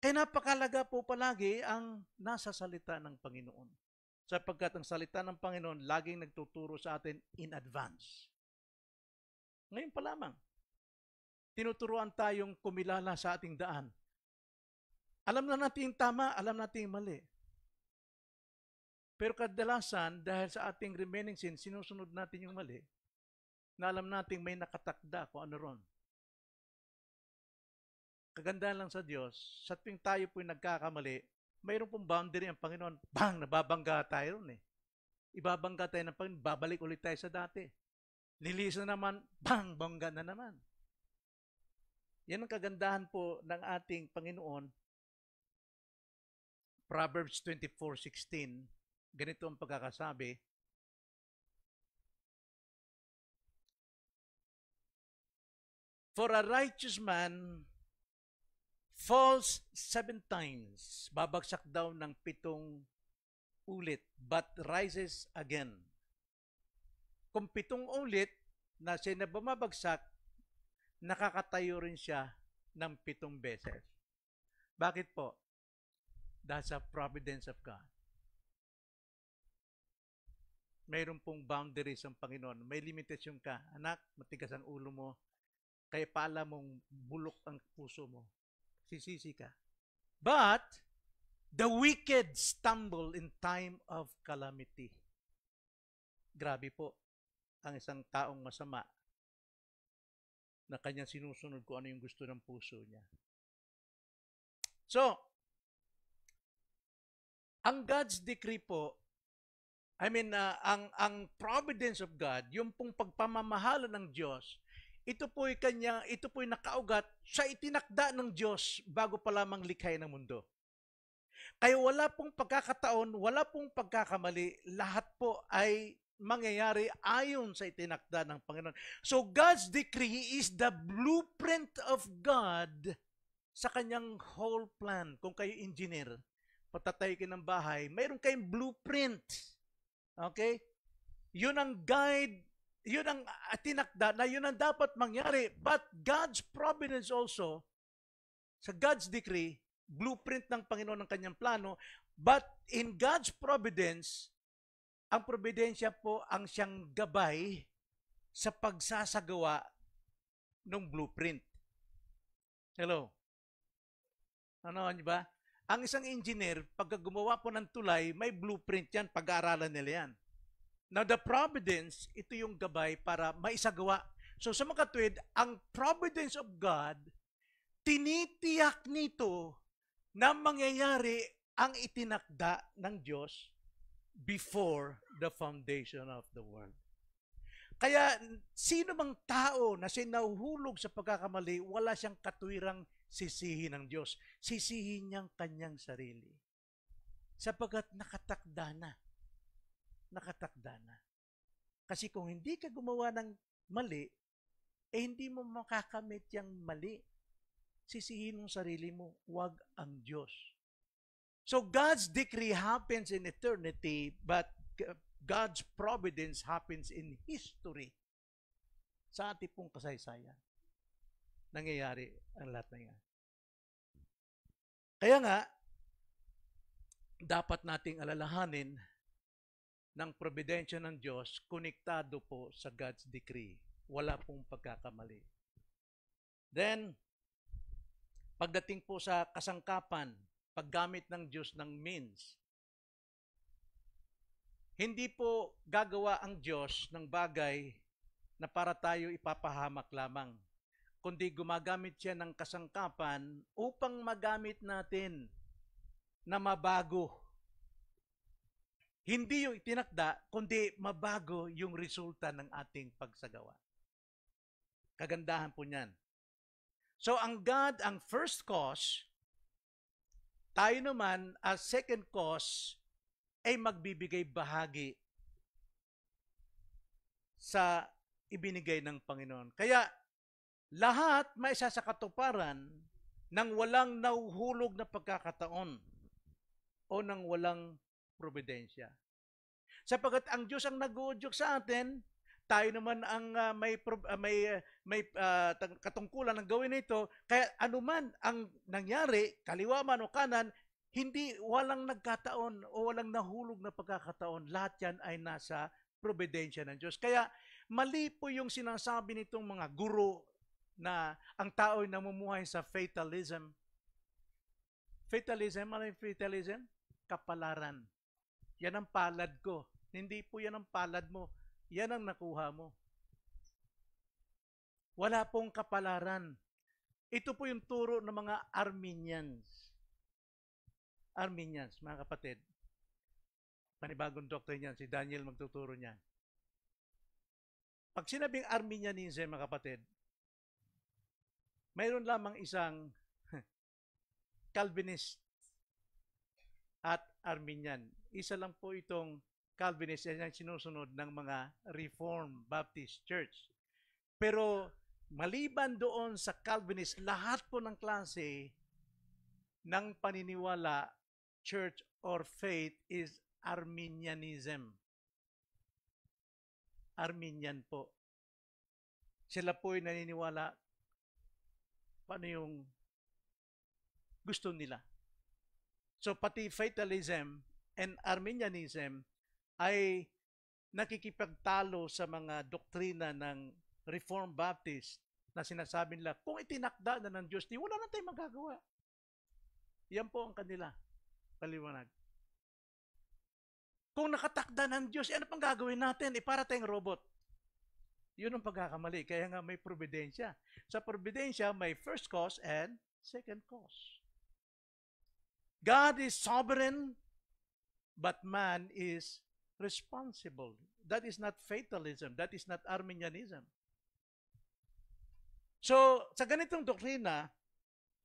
Kaya napakalaga po palagi ang nasa salita ng Panginoon. Sapagkat ang salita ng Panginoon laging nagtuturo sa atin in advance. Ngayon pa lamang, tinuturuan tayong kumilala sa ating daan. Alam na natin yung tama, alam natin yung mali. Pero kadalasan, dahil sa ating remaining sin, sinusunod natin yung mali, na alam nating may nakatakda kung ano ron. Kagandahan lang sa Diyos, sa tuwing tayo po'y nagkakamali, mayroon pong boundary ang Panginoon. Bang! Nababangga tayo ron eh. Ibabangga tayo ng Panginoon, babalik ulit tayo sa dati. Lilis na naman, bang! Bangga na naman. Yan ang kagandahan po ng ating Panginoon. Proverbs 24:16, ganito ang pagkakasabi, for a righteous man falls 7 times. Babagsak daw ng 7 ulit, but rises again. Kung 7 ulit na siya na bumabagsak, nakakatayo rin siya ng 7 beses. Bakit po? Dahil sa providence of God. Mayroon pong boundaries ang Panginoon. May limitasyon ka. Anak, matigas ang ulo mo. Kaya pala mong bulok ang puso mo. Sisisi ka. But, the wicked stumble in time of calamity. Grabe po ang isang taong masama na kanyang sinusunod kung ano yung gusto ng puso niya. So, ang God's decree po, ang providence of God, yung pong pagpamamahala ng Diyos, ito po'y nakaugat sa itinakda ng Diyos bago pa lamang likhay ng mundo. Kaya wala pong pagkakataon, wala pong pagkakamali, lahat po ay mangyayari ayon sa itinakda ng Panginoon. So God's decree is the blueprint of God sa kanyang whole plan. Kung kayo engineer, patatayo kayo ng bahay, mayroon kayong blueprint. Okay? Yun ang guide, yun ang tinakda na yun ang dapat mangyari. But God's providence also, sa God's decree, blueprint ng Panginoon ng kanyang plano, but in God's providence, ang providensya po ang siyang gabay sa pagsasagawa ng blueprint. Hello? Ano ba? Ang isang engineer, pagka gumawa po ng tulay, may blueprint yan, pag-aaralan nila yan. Now, the providence, ito yung gabay para maisagawa. So, sa mga katwid, ang providence of God, tinitiyak nito na mangyayari ang itinakda ng Diyos before the foundation of the world. Kaya, sino mang tao na sinahuhulog sa pagkakamali, wala siyang katwirang sisihin ng Diyos. Sisihin niyang kanyang sarili. Sapagat nakatakda na. Nakatakda na. Kasi kung hindi ka gumawa ng mali, hindi mo makakamit yung mali. Sisihin mo sarili mo, wag ang Diyos. So God's decree happens in eternity, but God's providence happens in history. Sa ating pong kasaysayan, nangyayari ang lahat na yan. Kaya nga, dapat nating alalahanin ng providensya ng Diyos, konektado po sa God's decree. Wala pong pagkakamali. Then, pagdating po sa kasangkapan, paggamit ng Diyos ng means, hindi po gagawa ang Diyos ng bagay na para tayo ipapahamak lamang, kundi gumagamit siya ng kasangkapan upang magamit natin na mabago. Hindi yung itinakda, kundi mabago yung resulta ng ating pagsagawa. Kagandahan po niyan. So ang God, ang first cause, tayo naman as second cause, ay magbibigay bahagi sa ibinigay ng Panginoon. Kaya lahat may isa sa katuparan ng walang nahuhulog na pagkakataon o ng walang providensya. Sapagat ang Diyos ang nag-uudyok sa atin, tayo naman ang may katungkulan ng gawin ito, kaya anuman ang nangyari, kaliwa man o kanan, walang nagkataon o walang nahulog na pagkakataon. Lahat yan ay nasa providensya ng Diyos. Kaya mali po yung sinasabi nitong mga guro na ang tao ay namumuhay sa fatalism. Fatalism, ano yung fatalism? Kapalaran. Yan ang palad ko. Hindi po yan ang palad mo. Yan ang nakuha mo. Wala pong kapalaran. Ito po yung turo ng mga Arminians. Arminians, mga kapatid. Panibagong doctrine yan. Si Daniel magtuturo niyan. Pag sinabing Arminianism, mga kapatid, mayroon lamang isang Calvinist at Arminian. Isa lang po itong Calvinist yan ang sinusunod ng mga Reformed Baptist Church. Pero maliban doon sa Calvinist, lahat po ng klase ng paniniwala, church or faith is Arminianism. Arminian po. Sila po ay naniniwala paano yung gusto nila. So pati fatalism and Arminianism ay nakikipagtalo sa mga doktrina ng Reformed Baptist na sinasabi nila, kung itinakda na ng Diyos, wala na tayong magagawa. Yan po ang kanila paliwanag. Kung nakatakda ng Diyos, ano pang gagawin natin? Para tayong robot. Yun ang pagkakamali. Kaya nga may providensya. Sa providensya, may first cause and second cause. God is sovereign, but man is responsible. That is not fatalism. That is not Arminianism. So, sa ganitong doktrina,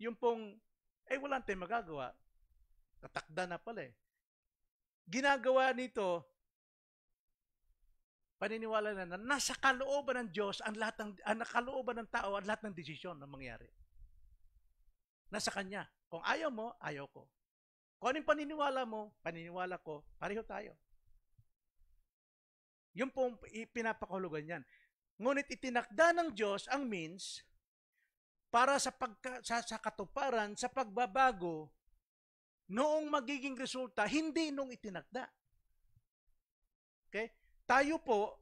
yung pong, wala tayong magagawa. Tatakda na pala eh. Ginagawa nito, paniniwala na nasa kalooban ng Diyos ang lahat ng kalooban ng tao, ang lahat ng desisyon na mangyari. Nasa Kanya. Kung ayaw mo, ayaw ko. Kung anong paniniwala mo, paniniwala ko, pareho tayo. Yung pong pinapakahulugan yan. Ngunit itinakda ng Diyos ang means para sa katuparan, sa pagbabago, noong magiging resulta, hindi nung itinakda. Okay? Tayo po,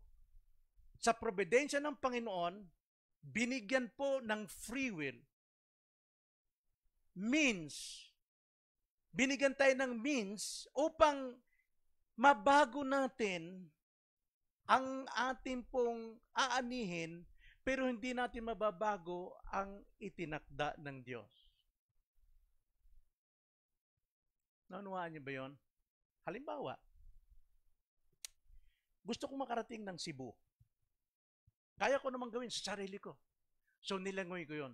sa providensya ng Panginoon, binigyan po ng free will. Means. Binigyan tayo ng means upang mabago natin ang ating pong aanihin, pero hindi natin mababago ang itinakda ng Diyos. Naunawaan niyo ba yun? Halimbawa, gusto kong makarating ng Cebu. Kaya ko naman gawin sa sarili ko. So, nilangoy ko yun.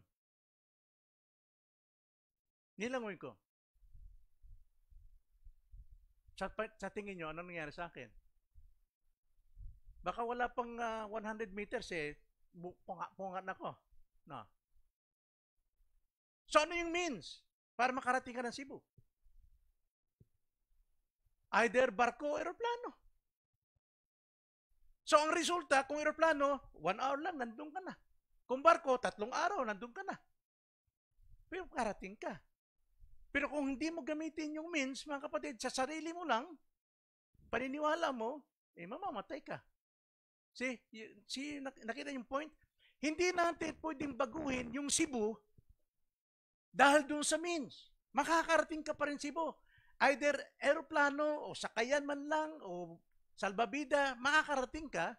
Nilangoy ko. Sa tingin nyo, anong nangyari sa akin? Baka wala pang 100 meters pungat na ko. No. So, ano yung means para makarating ka ng Cebu? Either barko o aeroplano. So, ang resulta, kung aeroplano, 1 hour lang, nandun ka na. Kung barko, 3 araw, nandun ka na. Pero karating ka. Pero kung hindi mo gamitin yung means, mga kapatid, sa sarili mo lang, paniniwala mo, mamamatay ka. See, nakita yung point? Hindi natin pwedeng baguhin yung Cebu dahil doon sa means. Makakarating ka pa rin Cebu. Either aeroplano o sakayan man lang o salbabida, makakarating ka,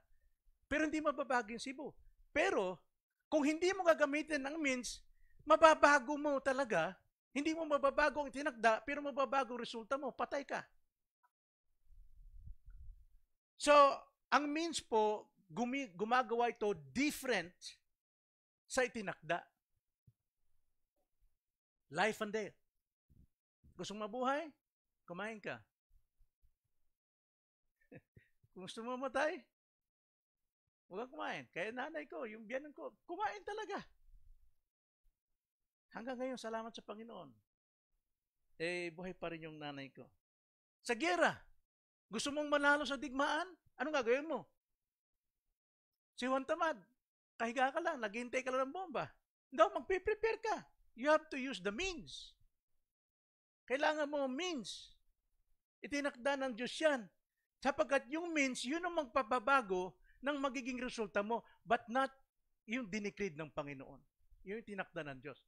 pero hindi mababago yung Cebu. Pero, kung hindi mo gagamitin ang means, mababago mo talaga, hindi mo mababago ang tinakda, pero mababago ang resulta mo, patay ka. So, ang means po, gumagawa ito different sa itinakda. Life and death. Gusto mo mabuhay? Kumain ka. Kung gusto mo mamatay, huwag kang kumain. Kaya nanay ko, yung biyanan ko, kumain talaga. Hanggang ngayon, salamat sa Panginoon. Buhay pa rin yung nanay ko. Sa giyera, gusto mong manalo sa digmaan? Anong gagawin mo? Si Juan Tamad, kahiga ka lang, naghihintay ka lang ng bomba. Daw, magpe-prepare ka. You have to use the means. Kailangan mo means. Itinakda ng Diyos yan. Sapagkat yung means, yun ang magpapabago ng magiging resulta mo, but not yung dinikreed ng Panginoon. Yung itinakda ng Diyos.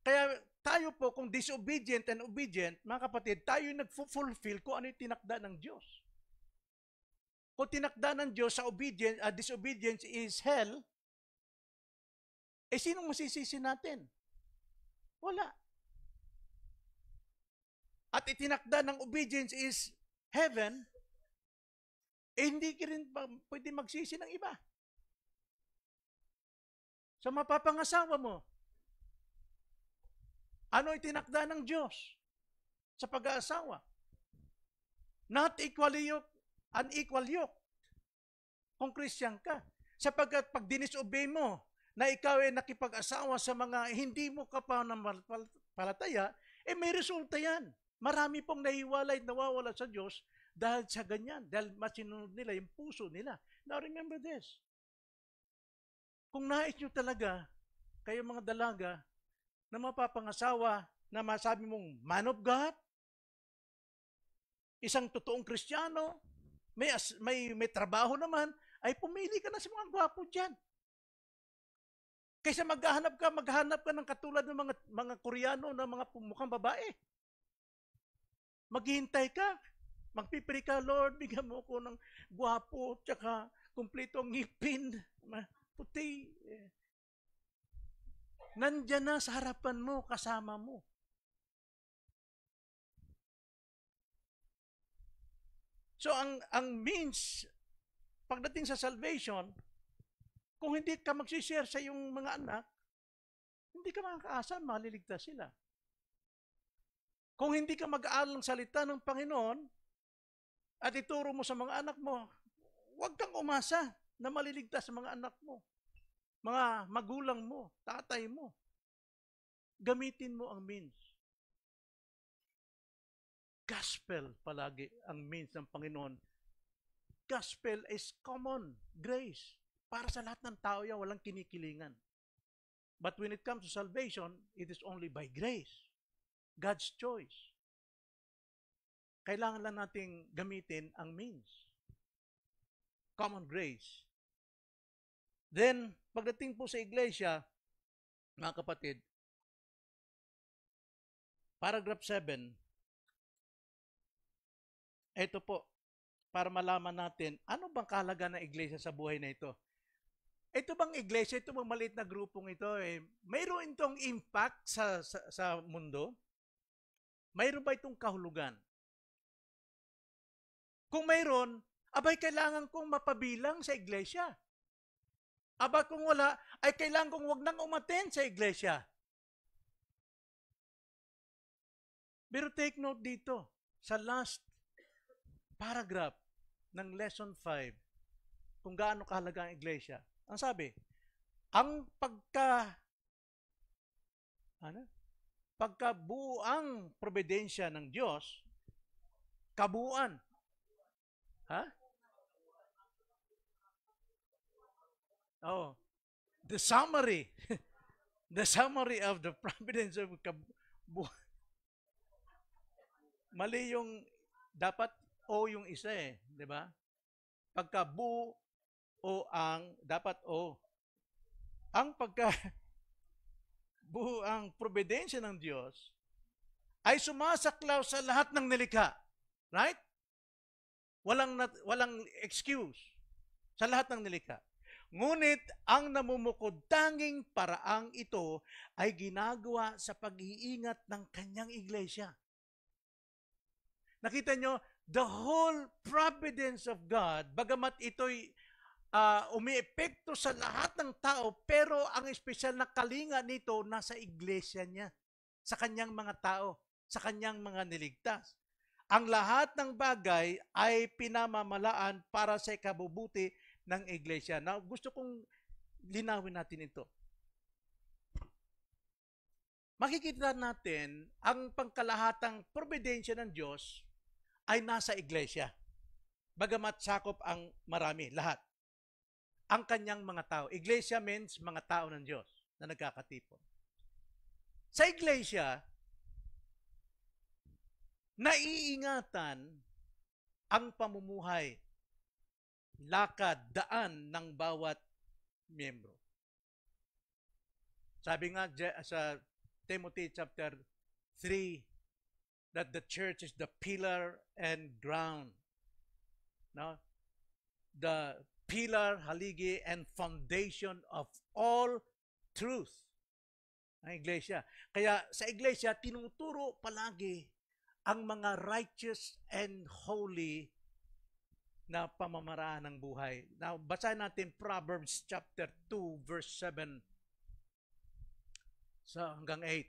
Kaya tayo po, kung disobedient and obedient, mga kapatid, tayo yung nag-fulfill kung ano yung tinakda ng Diyos. Kung tinakda ng Diyos sa disobedience is hell, sinong masisisi natin? Wala. At itinakda ng obedience is heaven, hindi ka rin pwede magsisi ng iba. So mapapangasawa mo, ano itinakda ng Diyos sa pag-aasawa? Not equally yoked, unequal yoke. Kung Christian ka. Sapagkat pag dinisobey mo na ikaw ay nakipag-asawa sa mga hindi mo ka pa palataya, may resulta yan. Marami pong nahiwalay at nawawala sa Diyos dahil sa ganyan. Dahil masinunod nila yung puso nila. Now remember this. Kung nais nyo talaga, kayo mga dalaga, na mapapangasawa na masabi mong man of God, isang totoong Kristiyano, may trabaho naman, ay pumili ka na sa mga gwapo dyan. Kaysa maghanap ka ng katulad ng mga Koreano na mga mukhang babae. Maghihintay ka, magpipray ka, Lord, bigyan mo ko ng gwapo, tsaka kumpleto ang ngipin, puti. Nandyan na sa harapan mo, kasama mo. So, ang means, pagdating sa salvation, kung hindi ka magsishare sa iyong mga anak, hindi ka makakaasa, maliligtas sila. Kung hindi ka mag-aaral ng salita ng Panginoon, at ituro mo sa mga anak mo, huwag kang umasa na maliligtas sa mga anak mo. Mga magulang mo, tatay mo, gamitin mo ang means. Gospel palagi ang means ng Panginoon. Gospel is common grace. Para sa lahat ng tao yan, walang kinikilingan. But when it comes to salvation, it is only by grace. God's choice. Kailangan lang nating gamitin ang means. Common grace. Then, pagdating po sa iglesia, mga kapatid, paragraph 7, ito po, para malaman natin, ano bang kahalaga ng iglesia sa buhay na ito? Ito bang iglesia, ito bang maliit na grupong ito, mayroon itong impact sa mundo? Mayroon ba itong kahulugan? Kung mayroon, abay kailangan kong mapabilang sa iglesia. Aba kung wala, ay kailangan kong wag nang umattend sa iglesia. Pero take note dito, sa last paragraph ng lesson 5, kung gaano kahalaga ang iglesia. Ang sabi, ang pagkabuuang probidensya ng Diyos, kabuuan. Ha? Oh, the summary. The summary of the providence of mali yung dapat o yung isa di ba? Pagkabuo ang dapat o. Ang buang probidensya ng Diyos ay sumasaklaw sa lahat ng nilikha. Right? Walang excuse sa lahat ng nilikha. Ngunit ang namumukod tanging paraang ito ay ginagawa sa pag-iingat ng kanyang iglesia. Nakita nyo, the whole providence of God, bagamat ito'y umiepekto sa lahat ng tao, pero ang espesyal na kalinga nito nasa iglesia niya, sa kanyang mga tao, sa kanyang mga niligtas. Ang lahat ng bagay ay pinamamalaan para sa ikabubuti ng iglesia. Now, gusto kong linawin natin ito. Makikita natin ang pangkalahatang probidensya ng Diyos ay nasa iglesia. Bagamat sakop ang marami, lahat. Ang kanyang mga tao. Iglesia means mga tao ng Diyos na nagkakatipon. Sa iglesia, naiingatan ang pamumuhay, lakad, daan ng bawat miyembro. Sabi nga sa Timothy chapter 3 that the church is the pillar and ground. No? The pillar, haligi, and foundation of all truth. Ang iglesia. Kaya sa iglesia, tinuturo palagi ang mga righteous and holy na pamamaraan ng buhay. Now, basahin natin Proverbs chapter 2, verse 7 hanggang 8.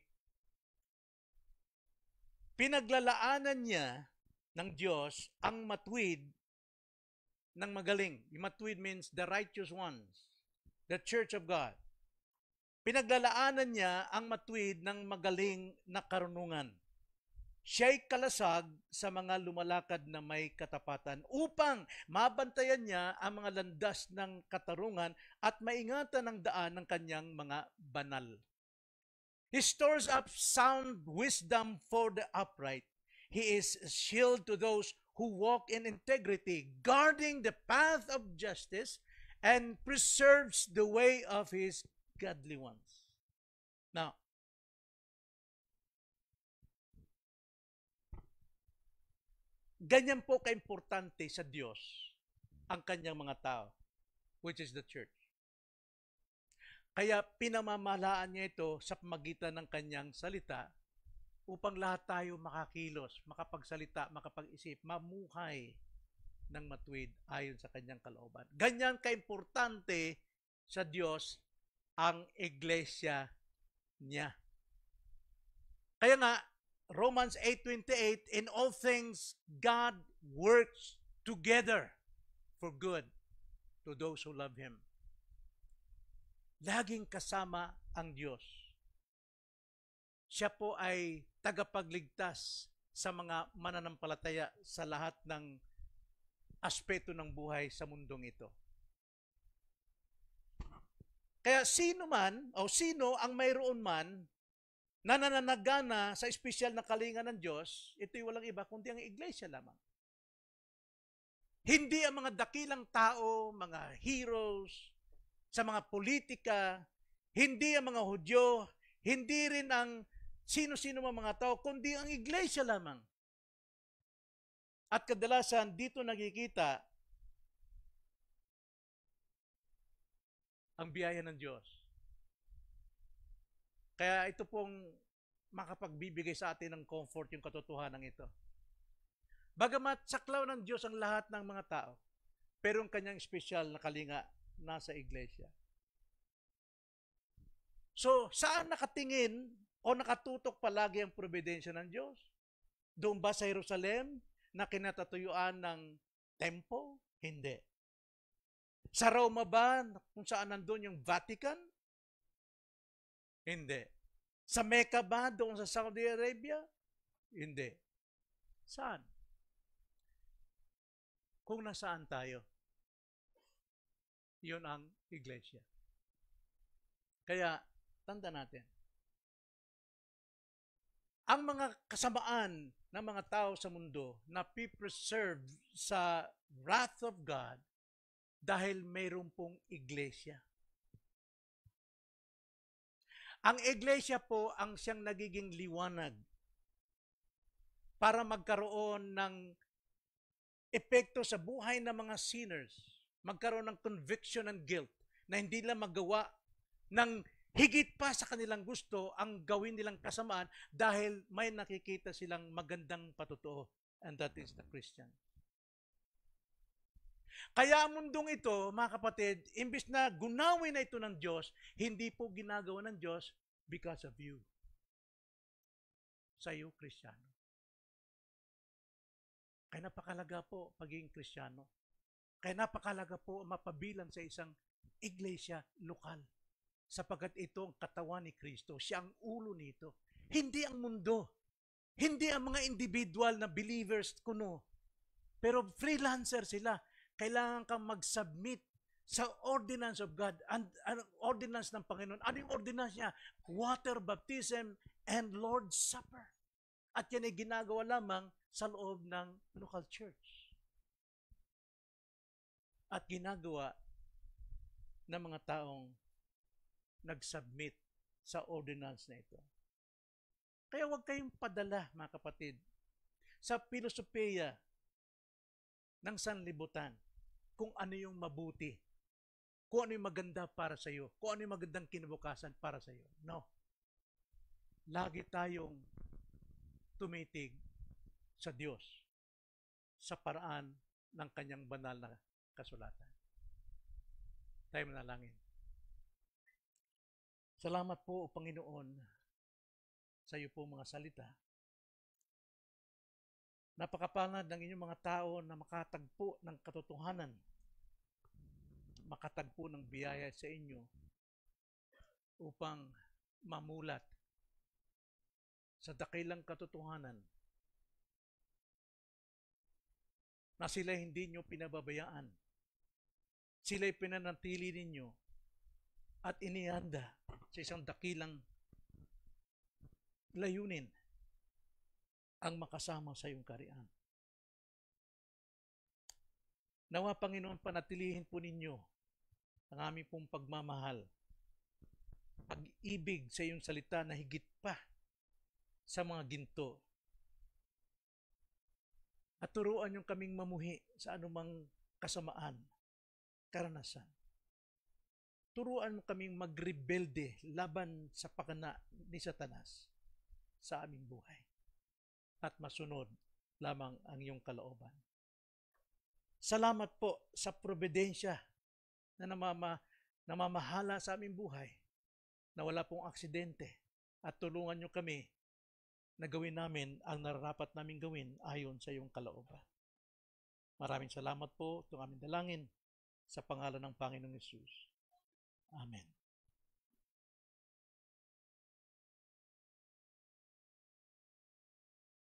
Pinaglalaanan niya ng Diyos ang matuwid ng magaling. Yung matuwid means the righteous ones, the church of God. Pinaglalaanan niya ang matuwid ng magaling na karunungan. Siya'y kalasag sa mga lumalakad na may katapatan upang mabantayan niya ang mga landas ng katarungan at maingatan ang daan ng kanyang mga banal. He stores up sound wisdom for the upright. He is a shield to those who walk in integrity, guarding the path of justice and preserves the way of his godly ones. Now, ganyan po kaimportante sa Diyos ang kanyang mga tao, which is the church. Kaya pinamamahalaan niya ito sa pamagitan ng kanyang salita upang lahat tayo makakilos, makapagsalita, makapag-isip, mamuhay ng matuwid ayon sa kanyang kalooban. Ganyan kaimportante sa Diyos ang iglesia niya. Kaya nga, Romans 8:28, in all things, God works together for good to those who love Him. Laging kasama ang Diyos. Siya po ay tagapagligtas sa mga mananampalataya sa lahat ng aspeto ng buhay sa mundong ito. Kaya sino man o sino ang mayroon man na nananagana sa espesyal na kalinga ng Diyos, ito'y walang iba kundi ang iglesia lamang. Hindi ang mga dakilang tao, mga heroes, sa mga politika, hindi ang mga Hudyo, hindi rin ang sino-sino mga tao, kundi ang iglesia lamang. At kadalasan dito nakikita ang biyaya ng Diyos. Kaya ito pong makapagbibigay sa atin ng comfort yung katotohanan ito. Bagamat saklaw ng Diyos ang lahat ng mga tao, pero ang kanyang espesyal na kalinga nasa iglesia. So, saan nakatingin o nakatutok palagi ang providensya ng Diyos? Doon ba sa Jerusalem na kinatatuyuan ng temple? Hindi. Sa Roma ba kung saan nandun yung Vatican? Hindi. Sa Mecca ba doon sa Saudi Arabia? Hindi. Saan? Kung nasaan tayo, yun ang iglesia. Kaya, tanda natin, ang mga kasamaan ng mga tao sa mundo na preserve sa wrath of God dahil mayroon pong iglesia. Ang iglesia po ang siyang nagiging liwanag para magkaroon ng epekto sa buhay ng mga sinners, magkaroon ng conviction and guilt na hindi lang magawa ng higit pa sa kanilang gusto ang gawin nilang kasamaan dahil may nakikita silang magandang patotoo, and that is the Christian. Kaya ang mundong ito, mga kapatid, imbis na gunawin na ito ng Diyos, hindi po ginagawa ng Diyos because of you. Sa iyo, Kristiyano. Kaya napakalaga po pagiging Kristiyano. Kaya napakalaga po mapabilang sa isang iglesia lokal. Sapagkat ito ang katawan ni Kristo. Siya ang ulo nito. Hindi ang mundo. Hindi ang mga individual na believers kuno. Pero freelancer sila. Kailangan kang mag-submit sa ordinance of God. And ordinance ng Panginoon. Ano yung ordinance niya? Water baptism and Lord's Supper. At yan ay ginagawa lamang sa loob ng local church. At ginagawa ng mga taong nag-submit sa ordinance na ito. Kaya huwag kayong padala, mga kapatid, sa filosofiya ng sanlibutan kung ano yung mabuti, kung ano yung maganda para sa iyo, kung ano yung magandang kinabukasan para sa iyo. No. Lagi tayong tumitig sa Diyos sa paraan ng kanyang banal na kasulatan. Tayo manalangin. Salamat po, O Panginoon, sa iyo po mga salita. Napakapalad ng inyong mga tao na makatagpo ng katotohanan, makatagpo ng biyaya sa inyo upang mamulat sa dakilang katotohanan na sila hindi nyo pinababayaan. Sila'y pinanatili ninyo at inihanda sa isang dakilang layunin ang makasama sa iyong karian. Nawa, Panginoon, panatilihin po ninyo ang aming pong pagmamahal, pag-ibig sa iyong salita na higit pa sa mga ginto. At turuan yung kaming mamuhi sa anumang kasamaan, karanasan. Turuan mo kaming magrebelde laban sa pakana ni Satanas sa aming buhay. At masunod lamang ang iyong kalooban. Salamat po sa probidensya na namamahala sa aming buhay, na wala pong aksidente, at tulungan niyo kami na gawin namin ang nararapat namin gawin ayon sa iyong kalooban. Maraming salamat po, itong aming dalangin sa pangalan ng Panginoong Hesus. Amen.